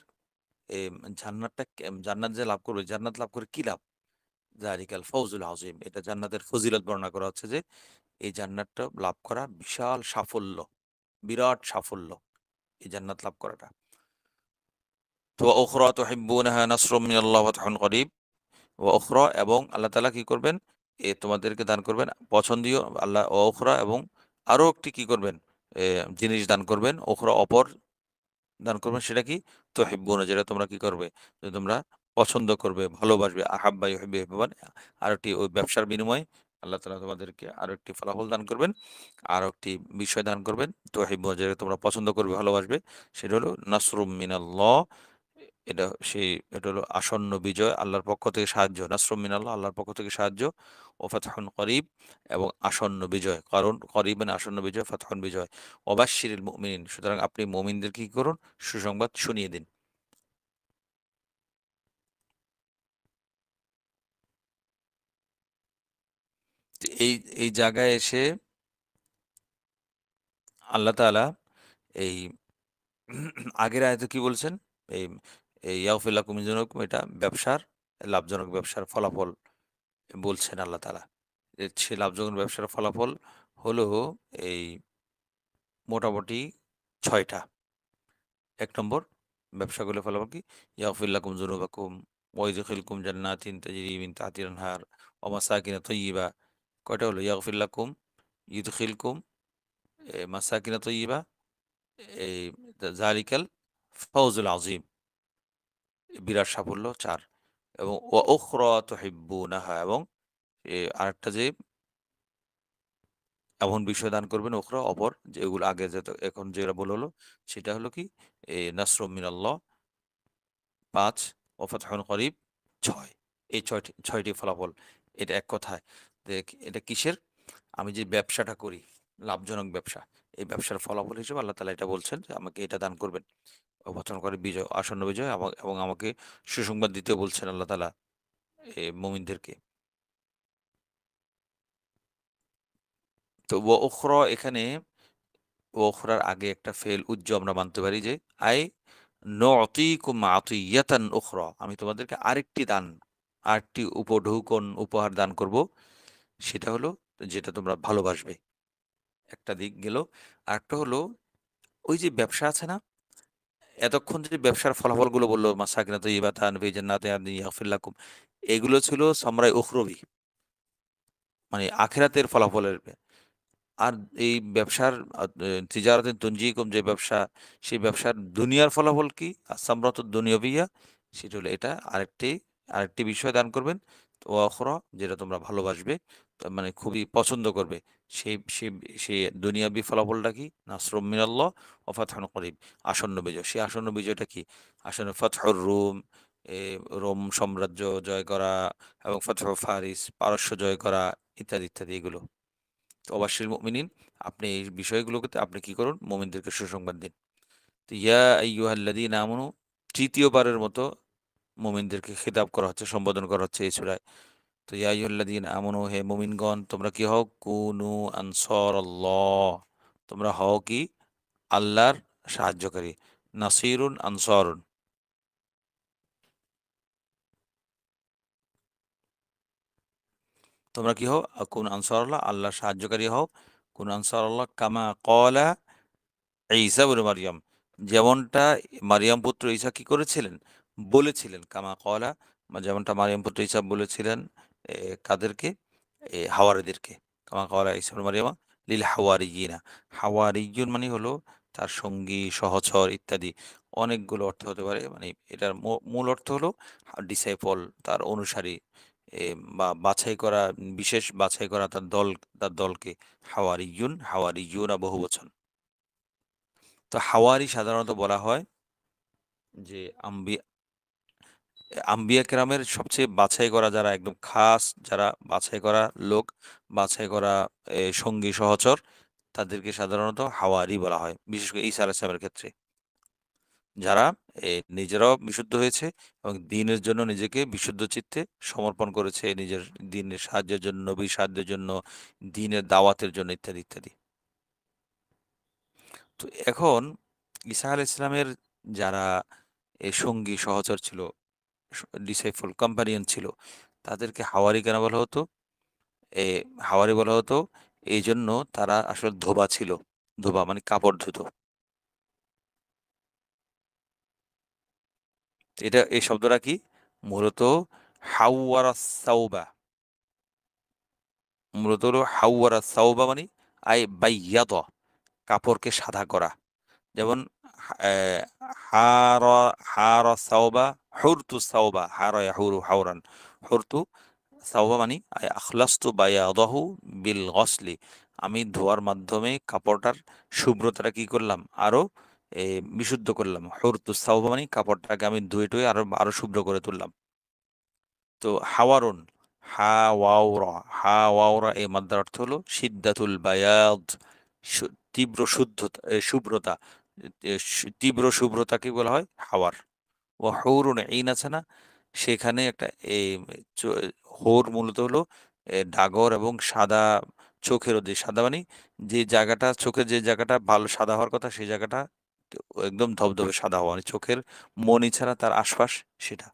Speaker 1: জান্নাত যে লাভ করবে, জান্নাত লাভ করে কি লাভ? যালিকাল ফওজুল আযীম। এটা জান্নাতের ফজিলত বর্ণনা করা হচ্ছে যে এই জান্নাতটা লাভ করা বিশাল সাফল্য, বিরাট সাফল্য এই জান্নাত লাভ করাটা। তো উখরা তুহিব্বুনাহা নাসরুম মিনাল্লাহি ওয়া ফাতহুন করিব। ওয়া উখরা, এবং আল্লাহ তাআলা কি করবেন? তোমাদেরকে দান করবেন পছন্দীয় আল্লাহ, ওয়া উখরা, এবং আরো একটি কি করবেন? জিনিস দান করবেন। উখরা অপর দান করবেন, সেটা কি? তুহিব্বুনা, যেটা তোমরা কি করবে? যে তোমরা পছন্দ করবে, ভালোবাসবে। আহাব্বা ইউহিব্বু ইহবিবান। আরেকটি ওই ব্যবসার বিনিময়ে আল্লাহ তাআলা তোমাদেরকে আরো একটি ফলাফল দান করবেন। আরো একটি বিষয় দান করবেন। তুহিব্বুনা, যেটা তোমরা পছন্দ করবে, ভালোবাসবে। সেটা হলো নাসরুম মিনাল্লাহ। এটা সেই এটা হলো আসন্ন বিজয়, আল্লাহর পক্ষ থেকে সাহায্য। নাসরুম মিনাল্লাহ, আল্লাহর পক্ষ থেকে সাহায্য। ও ফাতহুন করিব, এবং আসন্ন বিজয়। কারণ করিব মানে আসন্ন বিজয়, ফাতহুন বিজয়। ওয়াবাশশিরিল মুমিনিন, সুতরাং আপনি মুমিনদেরকে কি করুন? সুসংবাদ শুনিয়ে দিন। তো এই জায়গায় এসে আল্লাহ তাআলা এই আগের আয়াতে কি বলছেন? এই এই ইয়াগফির লাকুম মিন যুনুবিকুম, এটা ব্যবসার, লাভজনক ব্যবসার ফলাফল বলছেন আল্লাহ তাআলা। সে লাভজনক ব্যবসার ফলাফল হলো এই মোটামুটি ৬ টা। ১ নম্বর, ব্যবসাগুলোর ফলাফল কি? ইয়াগফির লাকুম যুনুবাকুম ওয়া ইউদখিলকুম জান্নাতিন তাজরি মিন তাহতিহাল আনহার ওয়া মাসাকিন তাইয়্যিবা। কয়টা হলো? ইয়াগফির লাকুম, ইউদখিলকুম, মাসাকিন তাইয়্যিবা, এই যালিকাল ফাওজুল আযীম, বিরাট সাফল্য ৪। এবং ওয়া উখরা তুহিব্বুনাহা, এবং আরেকটা যে এমন বিষয় দান করবেন উখরা অপর, যেগুলো আগে এখন যেটা হলো সেটা হলো কি? নাসরুম মিনাল্লাহ ৫, ওয়া ফাতহুন করিব ৬। এই ৬টি ফলাফল। এটা এক কথায় এটা কিসের? আমি যে ব্যবসাটা করি, লাভজনক ব্যবসা, এই ব্যবসার ফলাফল হিসেবে আল্লাহ তাআলা এটা বলছেন যে আমাকে এটা দান করবেন। ওয়া ফাতহুন করিব বিজয়, আসন্ন বিজয়, এবং আমাকে সুসংবাদ দিতেও বলছেন আল্লাহ তাআলা মুমিনদেরকে। তো ওয়া উখরা, এখানে উখরার আগে একটা ফেল উজ্জ আমরা মানতে পারি যে আই নু'তিকুম আতিয়াতান উখরা, আমি তোমাদেরকে আরেকটি উপঢৌকন উপহার দান করব। সেটা হলো যেটা তোমরা ভালোবাসবে। একটা দিক গেল। আরেকটা হলো ওই যে ব্যবসা আছে না? এতক্ষণ যে ব্যবসার ফলাফলগুলো বলল, মাসাকিনা তাইয়্যিবাতান ফি জান্নাতি আদনিন ইয়াগফির লাকুম, এগুলো ছিল সামরায়ে উখরবী, মানে আখিরাতের ফলাফলের। আর এই ব্যবসার তিজারাতুন তুনজিকুম, যে ব্যবসা, সেই ব্যবসার দুনিয়ার ফলাফল কি? আস-সামরাতুদ দুনিয়াবিয়া, সেটা হলো এটা আরেকটি বিষয় দান করবেন। ওয়া উখরা, যেটা তোমরা ভালোবাসবে, তার মানে খুবই পছন্দ করবে। সেই সেই সেই দুনিয়াবি ফলাফলটা কি? নাসরুম মিনাল্লাহ ওয়া ফাতহুন করিব, আসন্ন বিজয়। সেই আসন্ন বিজয়টা কি? আসন্ন ফাতহুর রুম, এ রোম সাম্রাজ্য জয় করা, এবং ফাতহু ফারিস, পারস্য জয় করা, ইত্যাদি, ইত্যাদি এগুলো। তো অবাশশিরিল মুমিনিন, আপনি এই বিষয়গুলোতে আপনি কি করুন? মুমিনদেরকে সুসংবাদ দিন। তো ইয়া আইয়ুহাল্লাযীনা আমানু তৃতীয়বারের মতো মুমিনদেরকে খেতাব করা হচ্ছে, সম্বোধন করা হচ্ছে এই সূরায়। তো ইয়া আইয়ুহাল্লাযীনা আমানু, হে মুমিনগণ তোমরা কি হও, কুনু আনসারাল্লাহ, তোমরা হও কি আল্লাহর সাহায্যকারী। নাসিরুন আনসারুন, তোমরা কি হও, কুন আনসারাল্লাহ, আল্লাহর সাহায্যকারী হও। কুন আনসারাল্লাহ কামা ক্বালা ঈসা ইবনে মারইয়াম, যেমনটা মারিয়াম পুত্র ঈসা কি করেছিলেন, বলেছিলেন। কামা ক্বালা, যেমনটা মারিয়াম পুত্র ঈসা বলেছিলেন কাদেরকে, হাওয়ারিদেরকে। কামা ক্বালা ঈসা ইবনে মারইয়াম লিল হাওয়ারিয়িনা, হাওয়ারিয়ুন মানে হলো তার সঙ্গী, সহচর ইত্যাদি। অনেকগুলো অর্থ হতে পারে, মানে এটার মূল অর্থ হলো ডিসাইপল, তার অনুসারী, বা বাছাই করা, বিশেষ বাছাই করা তার দল, তার দলকে হাওয়ারিয়ুন, হাওয়ারিয়ুনা বহুবচন। তো হাওয়ারি সাধারণত বলা হয় যে আম্বিয়া কেরামের সবচেয়ে বাছাই করা যারা, একদম খাস যারা বাছাই করা লোক, বাছাই করা সঙ্গী সহচর, তাদেরকে সাধারণত হাওয়ারি বলা হয়, বিশেষ করে ঈসা আলাইহিস সালামের ক্ষেত্রে। যারা নিজেরাও বিশুদ্ধ হয়েছে এবং দ্বীনের জন্য নিজেকে বিশুদ্ধ চিত্তে সমর্পণ করেছে, নিজের দ্বীনের সাহায্যের জন্য, নবীর সাহায্যের জন্য, দ্বীনের দাওয়াতের জন্য ইত্যাদি ইত্যাদি। তো এখন ঈসা আলাইহিস সালামের যারা সঙ্গী সহচর ছিল, ডিসাইপল কম্পানিয়ন ছিল, তাদেরকে হাওয়ারি কেন বলা হতো? এ হাওয়ারি বলা হতো এই জন্য, তারা আসলে ধোবা ছিল। ধোবা মানে কাপড় ধুতো। এটা, এই শব্দটা কি, মূলত হাওয়ারা সাউবা, মূলত হলো হাওয়ারা সাউবা মানে আই বাইয়াদ, কাপড়কে সাদা করা। যেমন আহ, হারা, হারা সাউবা, হুরতু সাউবা, হারা ইয়াহুরু হাওরান, হুরতু সাওবা মানি আই আখলাস্তু বায়াদাহু বিল গসলি, আমি ধোয়ার মাধ্যমে কাপড়টার শুভ্রতাটা কি করলাম, আরো এ, বিশুদ্ধ করলাম। হুরতু সাওবা মানি কাপড়টাকে আমি ধুয়ে টুয়ে আরো আরো শুভ্র করে তুললাম। তো হাওয়ারুন, হা ওয়াওরা, হা ওয়াওরা এই মাদ্দার অর্থ হলো সিদ্দাতুল বায়াদ, তীব্র শুদ্ধতা, শুভ্রতা। তীব্র শুভ্রতাকে বলা হয় হাওয়ার। ও হৌরুন এইন আছে না, সেখানে একটা এই চ- হৌর মূলত হলো ডাগর এবং সাদা, চোখেরও যে সাদা মানে যে জায়গাটা, চোখের যে জায়গাটা ভালো সাদা হওয়ার কথা, সেই জায়গাটা একদম ধবধবে সাদা হওয়া, মানে চোখের মনি ছাড়া তার আশপাশ, সেটা।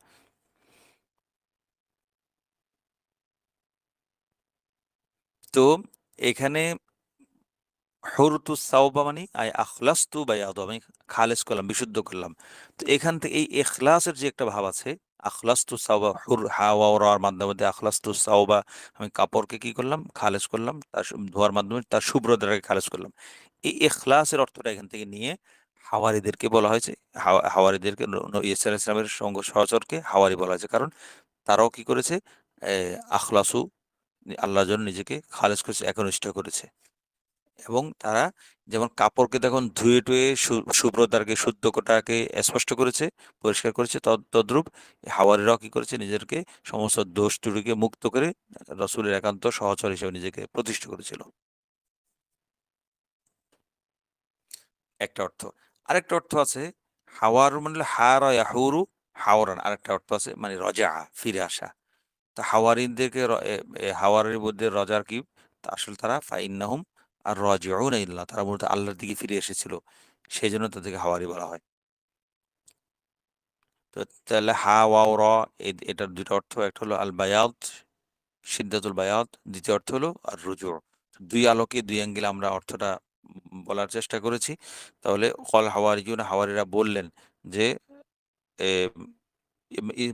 Speaker 1: তো এখানে হরতু সাওবা মানে আই আখলাস্তু বায়াদু, আমি খালেস করলাম, বিশুদ্ধ করলাম। তো এখান থেকে এই ইখলাসের যে একটা ভাব আছে, আখলাস্তু সাওবা, হুর হাওয়ার মাধ্যমে আখলাস্তু সাওবা, আমি কাপড়কে কি করলাম, খালেস করলাম, তার ধোয়ার মাধ্যমে তার শুভ্রতাকে খালেস করলাম। এই ইখলাসের অর্থটা এখান থেকে নিয়ে হাওয়ারিদেরকে বলা হয়েছে, হাওয়ারিদেরকে ইসা আলাইহিস সালামের সঙ্গ সহচরকে হাওয়ারি বলা হয়েছে, কারণ তারাও কি করেছে, আখলাসু, আল্লাহর জন্য নিজেকে খালেস করেছে, একনিষ্ঠ করেছে। এবং তারা যেমন কাপড়কে তখন ধুয়ে টুয়ে শুভ্রতাকে, শুদ্ধতাকে স্পষ্ট করেছে, পরিষ্কার করেছে, তদ্রূপ হাওয়ারিরাও কি করেছে, নিজেদেরকে সমস্ত দোষ ত্রুটিকে মুক্ত করে রসূলের একান্ত সহচর হিসেবে নিজেকে প্রতিষ্ঠা করেছিল। একটা অর্থ। আরেকটা অর্থ আছে, হাওয়ার মানে হারা ইয়াহুরু হাওরান, আরেকটা অর্থ আছে মানে রজা, ফিরে আসা। তো হাওয়ারিনদেরকে হাওয়ারির মধ্যে রজার কি, তা আসলে তারা ফাইন্নাহুম আর রাজিউনা ইল্লাহ, তারা মূলত আল্লাহর দিকে ফিরে এসেছিল, সেই জন্য তাদেরকে হাওয়ারি বলা হয়। তো তাহলে হা ওয়াও র, এটার দুটো অর্থ, একটা হলো আল বায়াত, সিদ্ধাতুল বায়াত, দ্বিতীয় অর্থ হলো আর রুজু। দুই আলোকে দুই অ্যাঙ্গেলে আমরা অর্থটা বলার চেষ্টা করেছি। তাহলে কল হাওয়ারিয়ুন, হাওয়ারিরা বললেন যে এ,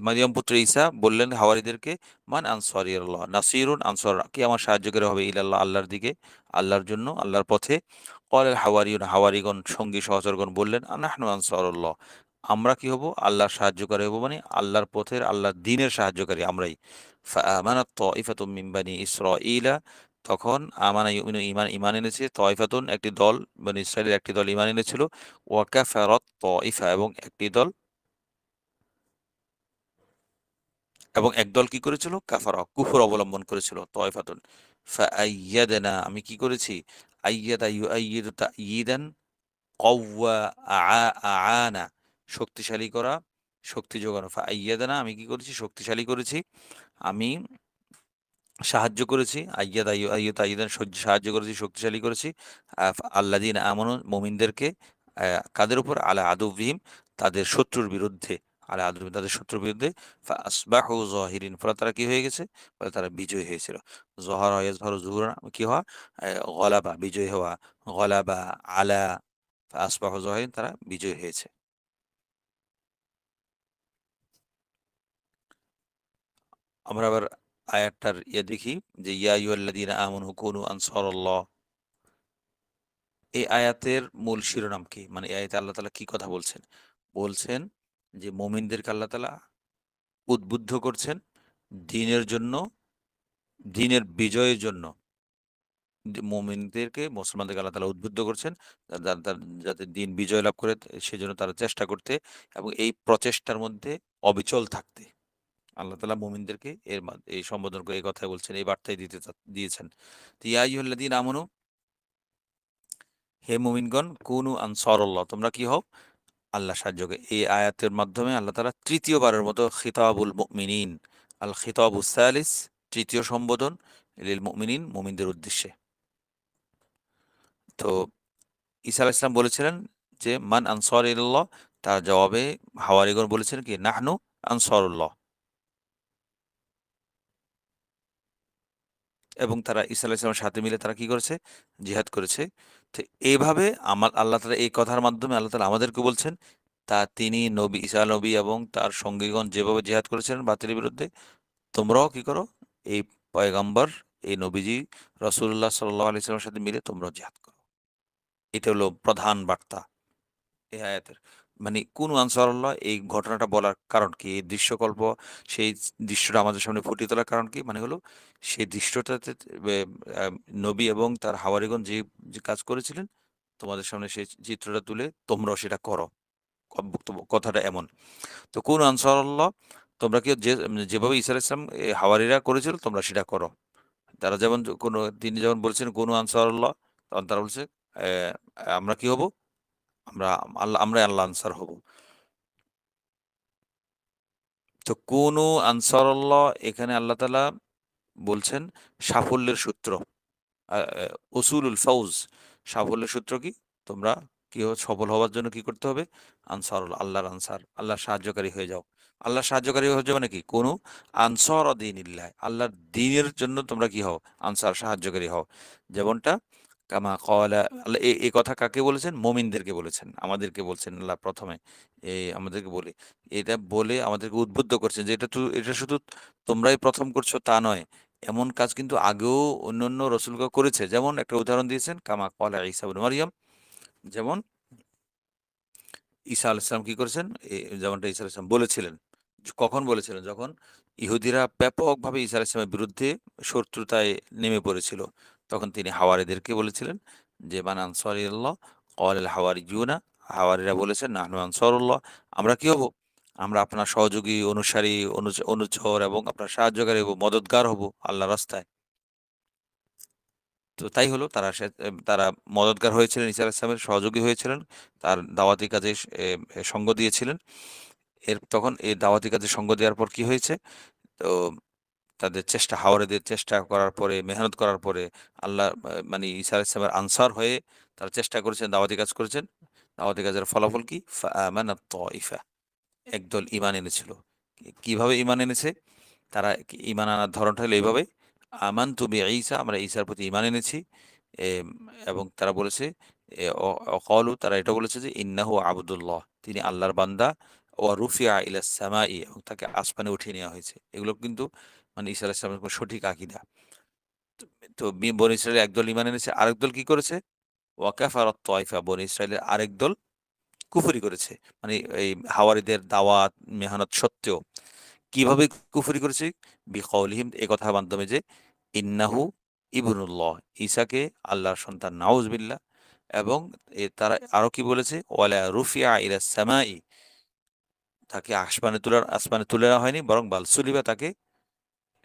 Speaker 1: মারিয়াম পুত্র ঈসা বললেন হাওয়ারিদেরকে, মান আনসারি আল্লাহ, নাসিরুন আনসার, কি আমার সাহায্যকারী হবে, ইলাল্লাহ আল্লাহর দিকে, আল্লাহর জন্য, আল্লাহর পথে। কল হাওয়ারিয়ুন, হাওয়ারিগণ সঙ্গী সহচরগণ বললেন, নাহনু আনসারুল্লাহ, আমরা কি হব, আল্লাহর সাহায্যকারী হব, মানে আল্লাহর পথের, আল্লাহর দ্বীনের সাহায্যকারী আমরাই। ফাআমানাত তাইফাতুম মিন বানি ইসরাঈলা, তখন আমানা ইউমিনু, ঈমান ঈমান এনেছে, তাইফাতুন একটি দল, বনি ইসরাইলের একটি দল ঈমান এনেছিল, ওয়া কাফারাত তাইফা এবং একটি দল, এবং একদল কি করেছিল, কাফারা কুফর অবলম্বন করেছিল, তয়ফাতুন। ফাআইয়াদনা, আমি কি করেছি, আইয়াদা ইউআইয়িদু তাইয়িদান, কওয়া, আআনা শক্তিশালী করা, শক্তি যোগানো। ফাআইয়াদানা আমি কি করেছি? শক্তিশালী করেছি। আমি সাহায্য করেছি। আইয়াদান সাহায্য করেছি, শক্তিশালী করেছি। আল্লাযীনা আমানু মুমিনদেরকে। কাদের উপর? আলা আদুওয়িহিম তাদের শত্রুর বিরুদ্ধে। আলা আদুওয়িহিম তাদের শত্রুর বিরুদ্ধে। ফাআসবাহু যাহিরিন ফলে তারা কি হয়ে গেছে? ফলে তারা বিজয়ী হয়েছিল। যাহারা ইয়াজহারু যুহুরান কি হওয়া? গলাবা বিজয়ী হওয়া। গলাবা আলা ফাআসবাহু যাহিরিন তারা বিজয়ী হয়েছে। আমরা আবার আয়াতটার দেখি যে ইয়া আইয়ুহাল্লাযীনা আমানু কুনু আনসারাল্লাহ। এই আয়াতের মূল শিরোনাম কি? মানে এই আয়াতে আল্লাহ তাআলা কি কথা বলছেন? বলছেন যে মুমিনদেরকে আল্লাহ তাআলা উদ্বুদ্ধ করছেন দ্বীনের জন্য, দ্বীনের বিজয়ের জন্য। মুমিনদেরকে, মুসলমানদেরকে আল্লাহ তাআলা উদ্বুদ্ধ করছেন যাতে দ্বীন বিজয় লাভ করে সেজন্য তারা চেষ্টা করতে এবং এই প্রচেষ্টার মধ্যে অবিচল থাকতে। আল্লাহ তাআলা মুমিনদেরকে এই সম্বোধন করে এই কথাই বলছেন, এই বার্তাই দিয়েছেন। তো ইয়া আইয়ুহাল্লাযীনা আমানু হে মুমিনগণ কুনু আনসারাল্লাহ তোমরা কি হও? আল্লাহ সাহায্যকে। এই আয়াতের মাধ্যমে আল্লাহ তাআলা তৃতীয়বারের মতো খিতাবুল মুমিনিন, আল খিতাবুস সালিস, তৃতীয় সম্বোধন লিল মুমিনিন, মুমিনদের উদ্দেশ্যে। তো ঈসা আলাইহিস সালাম বলেছিলেন যে মান আনসার ইলাল্লাহ, তার জবাবে হাওয়ারিগণ বলেছিলেন কি নাহনু আনসারুল্লাহ। এবং তারা ঈসা আলাইহিস সালামের সাথে মিলে তারা কি করেছে? জিহাদ করেছে। তো এইভাবে আল্লাহ তাআলা এই কথার মাধ্যমে আল্লাহ তাআলা আমাদেরকে বলছেন তিনি নবী ঈসা নবী এবং তার সঙ্গীগণ যেভাবে জিহাদ করেছিলেন বাতিলের বিরুদ্ধে, তোমরাও কি করো? এই পয়গম্বর, এই নবীজি রাসূলুল্লাহ সাল্লাল্লাহু আলাইহি ওয়াসাল্লামের সাথে মিলে তোমরাও জিহাদ করো। এটা হলো প্রধান বার্তা এই আয়াতের। মানে কুনু আনসারুল্লাহ এই ঘটনাটা বলার কারণ কি? এই দৃশ্যকল্প, সেই দৃশ্যটা আমাদের সামনে ফুটিয়ে তোলার কারণ কি? মানে হলো সেই দৃশ্যটাতে এ আ নবী এবং তার হাওয়ারিগণ যে কাজ করেছিলেন, তোমাদের সামনে সেই চিত্রটা তুলে তোমরাও সেটা করো। বক্তব্য কথাটা এমন। তো কুনু আনসারাল্লাহ তোমরা কি যেভাবে ঈসা আলাইহিস সালাম হাওয়ারিরা করেছিল তোমরা সেটা করো। তারা যেমন তিনি যেমন বলেছেন কুনু আনসারাল্লাহ, তখন তারা বলছে আমরা কি হব? আমরা আমরাই আল্লাহ আনসার হব। তো কুনু আনসারাল্লাহ এখানে আল্লাহ তাআলা বলছেন সাফল্যের সূত্র। আ আ উসুলুল ফাউজ, সাফল্যের সূত্র কি? তোমরা সফল হওয়ার জন্য কি করতে হবে? আল্লাহর আনসার, আল্লাহর সাহায্যকারী হয়ে যাও। আল্লাহর সাহায্যকারী হয়ে যাও মানে কি? কোন আনসার দীনিল্লাহ, আল্লাহর দ্বীনের জন্য তোমরা কি হও? আনসার, সাহায্যকারী হও। যেমনটা কামা ক্বালা আল্লাহ এই কথা কাকে বলেছেন? মুমিনদেরকে বলেছেন। আমাদেরকে বলছেন আল্লাহ ১ম এ আমাদেরকে বলে। এটা বলে আমাদেরকে উদ্বুদ্ধ করছেন যে এটা শুধু তোমরাই ১ম করছো তা নয়। এমন কাজ কিন্তু আগেও অন্যান্য রসুলগণ করেছে। যেমন একটা উদাহরণ দিয়েছেন কামা ক্বালা ঈসা ইবনে মারইয়াম। যেমন ঈসা আলাইহিস সালাম কি করেছেন? যেমনটা ঈসা আলাইহিস সালাম বলেছিলেন। কখন বলেছিলেন? যখন ইহুদিরা ব্যাপকভাবে ঈসা আলাইহিস সালামের বিরুদ্ধে শত্রুতায় নেমে পড়েছিল। তখন তিনি হাওয়ারিদেরকে বলেছিলেন যে, "মান আনসারি ইলাল্লাহ?" ক্বালাল হাওয়ারিয়ুনা, হাওয়ারিরা বলেছেন, "নাহনু আনসারুল্লাহ।" আমরা কি হব? আমরা আপনার সহযোগী, অনুসারী, অনুচর এবং আপনার সাহায্যকারী হব, মদদগার হব আল্লাহর রাস্তায়। তো তাই হলো তারা মদদগার হয়েছিলেন, ঈসা আলাইহিস সালামের সহযোগী হয়েছিলেন। তার দাওয়াতি কাজে সঙ্গ দিয়েছিলেন। তখন এই দাওয়াতি কাজে সঙ্গ দেওয়ার পর কি হয়েছে? তো তাদের হাওয়ারিদের চেষ্টা করার পরে, মেহনত করার পরে আল্লাহ মানে ঈসা আলাইহিস সালামের আনসার হয়ে তারা চেষ্টা করেছেন, দাওয়াতি কাজ করেছেন। দাওয়াতি কাজের ফলাফল কি? ফাআমানাত তাইফা, একদল ঈমান এনেছিল। কিভাবে ঈমান এনেছে? তারা ঈমান আনার ধরনটা হলো এইভাবে, আমানতু বিঈসা, আমরা ঈসার প্রতি ঈমান এনেছি। এম এবং তারা বলেছে এ অ অকালু তারা এটা বলেছে যে ইন্নাহু আবদুল্লাহ, তিনি আল্লাহর বান্দা। ওয়া রুফিআ ইলাস সামাই, এবং তাকে আসমানে উঠিয়ে নেওয়া হয়েছে। এগুলো কিন্তু মানে ঈসা আলাইহিস সালামের সঠিক আকীদা। তো তো বনী ইসরাইলের একদল ঈমান এনেছে, আরেক দল কি করেছে? ওয়া কাফারাত তাইফা, বনী ইসরাইলের আরেক দল কুফরি করেছে। মানে এই হাওয়ারিদের দাওয়াত, মেহনত সত্ত্বেও। কিভাবে কুফরি করেছে? বিকৌলিহিম, এ কথার মাধ্যমে যে ইন্নাহু ইবনুল্লাহ, ঈসাকে আল্লাহর সন্তান, নাউজুবিল্লাহ। এবং তারা আরো কি বলেছে? ওয়ালা রুফিআ ইলাস সামাই, তাকে আসমানে তুলে নেওয়া হয়নি, বরং বাল সুলিবা, তাকে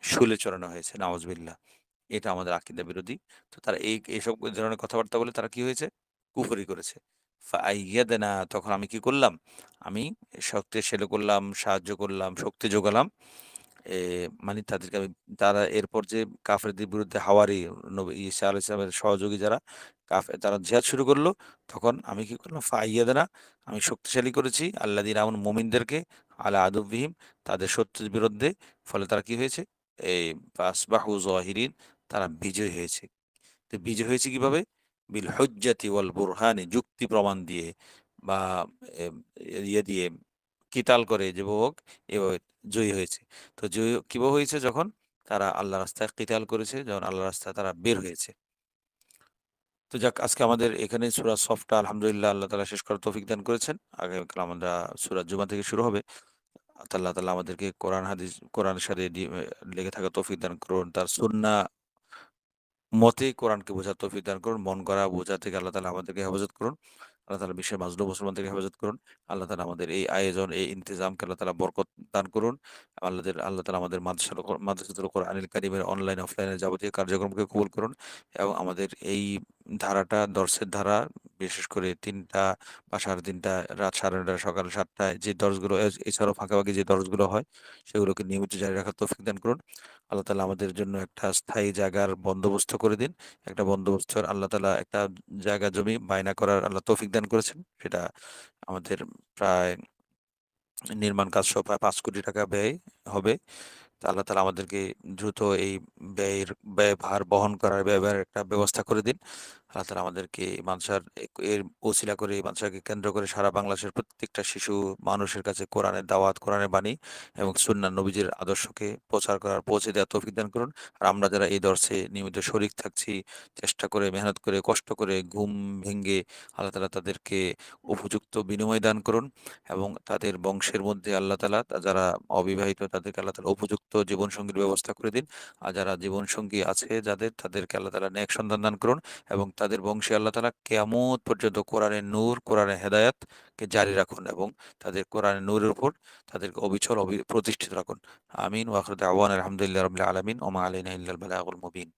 Speaker 1: শুলে চড়ানো হয়েছে, নাউজুবিল্লাহ। এটা আমাদের আকীদা বিরোধী। তো তারা এইসব ধরনের কথাবার্তা বলে তারা কি হয়েছে? কুফরি করেছে। ফাআইয়াদনা, তখন আমি কি করলাম? আমি শক্তিশালী করলাম, সাহায্য করলাম, শক্তি যোগালাম। এ মানে তাদেরকে আমি, তারা এরপর যে কাফেরদের বিরুদ্ধে হাওয়ারি নবী ঈসা আলাইহিস সালামের সহযোগী যারা তারা জিহাদ শুরু করল, তখন আমি কি করলাম? ফাআইয়াদনা, আমি শক্তিশালী করেছি আল্লাযিনা আমানু, মুমিনদেরকে, আলা আদুওয়িহিম, তাদের শত্রুর বিরুদ্ধে। ফলে তারা কি হয়েছে? এই ফাসবাহু যাহিরিন, তারা বিজয়ী হয়েছে। তো বিজয় হয়েছে কিভাবে? বিল হুজ্জাতি ওয়াল বুরহানি, যুক্তি প্রমাণ দিয়ে বা এম ইয়ে দিয়ে, কিতাল করে যেভাবে হোক এভাবে জয়ী হয়েছে। তো জয়ী কিভাবে হয়েছে? যখন তারা আল্লাহর রাস্তায় কিতাল করেছে, যখন আল্লাহর রাস্তায় তারা বের হয়েছে। তো যাক, আজকে আমাদের এখানে সূরা সফটা আলহামদুলিল্লাহ আল্লাহ তাআলা শেষ করার তৌফিক দান করেছেন। আগামীকাল আমরা সূরা জুমা থেকে শুরু হবে। আল্লাহ তাআলা আমাদেরকে কোরআন হাদিস, কোরআনের সাথে লেগে থাকার তৌফিক দান করুন। তার সুন্নাহ মতে কোরআনকে বোঝার তৌফিক দান করুন। মন গড়া বোঝা থেকে আল্লাহ তাআলা আমাদেরকে হেফাজত করুন। আল্লাহ তাআলা বিশ্বের মাজলুম মুসলমান থেকে হেফাজত করুন। আল্লাহ তাআলা আমাদের এই আয়োজন, এই ইন্তেজামকে আল্লাহ তাআলা বরকত দান করুন। আল্লাহ তাআলা আমাদের মাদ্রাসাতুল কোরআনিল কারীমের অনলাইন, অফলাইনের যাবতীয় কার্যক্রমকে কবুল করুন এবং আমাদের এই ধারাটা, দর্সের ধারা, বিশেষ করে ৩টা বা ৩:৩০, রাত ৯:৩০, সকাল ৭টায় যে দর্সগুলো, এছাড়াও ফাঁকাফাঁকি যে দর্সগুলো হয়, সেগুলোকে নিয়মিত জারি রাখার তৌফিক দান করুন। আল্লাহ তাআলা আমাদের জন্য একটা স্থায়ী জায়গার বন্দোবস্ত করে দিন। একটা বন্দোবস্তর আল্লাহ তাআলা একটা জায়গা জমি বায়না করার আল্লাহ তৌফিক দান করেছেন। সেটা আমাদের প্রায় নির্মাণ কাজ সহ প্রায় ৳৫,০০,০০,০০০ ব্যয় হবে। তো আল্লাহ তাআলা আমাদেরকে দ্রুত এই ব্যয়ভার বহন করার, ব্যয়ভারের একটা ব্যবস্থা করে দিন। আল্লাহ তাআলা আমাদেরকে এই মাদ্রাসার এর ওসিলা করে, এই মাদ্রাসাকে কেন্দ্র করে সারা বাংলাদেশের প্রত্যেকটা শিশু মানুষের কাছে কোরআনের দাওয়াত, কোরআনের বাণী এবং সুন্নাহ নবীজির আদর্শকে প্রচার করার, পৌঁছে দেওয়ার তৌফিক দান করুন। আর আমরা যারা এই দর্সে নিয়মিত শরীক থাকছি, চেষ্টা করে, মেহনত করে, কষ্ট করে, ঘুম ভেঙে, আল্লাহ তাআলা তাদেরকে উপযুক্ত বিনিময় দান করুন এবং তাদের বংশের মধ্যে আল্লাহ তাআলা যারা অবিবাহিত তাদেরকে আল্লাহ তাআলা উপযুক্ত জীবনসঙ্গীর ব্যবস্থা করে দিন। আর যারা জীবনসঙ্গী আছে যাদের, তাদেরকে আল্লাহ তাআলা নেক সন্তান দান করুন এবং তাদের বংশে আল্লাহ তাআলা কিয়ামত পর্যন্ত কোরআনের নূর, কোরআনের হেদায়েতকে জারি রাখুন এবং তাদের কোরআনের নূরের উপর তাদেরকে অবিচল প্রতিষ্ঠিত রাখুন। আমিন ওয়া আখিরু দাওয়ানা আলহামদুলিল্লাহি রাব্বিল আলামিন ওয়া মা আলাইনা ইল্লাল বালাগুল মুবিন।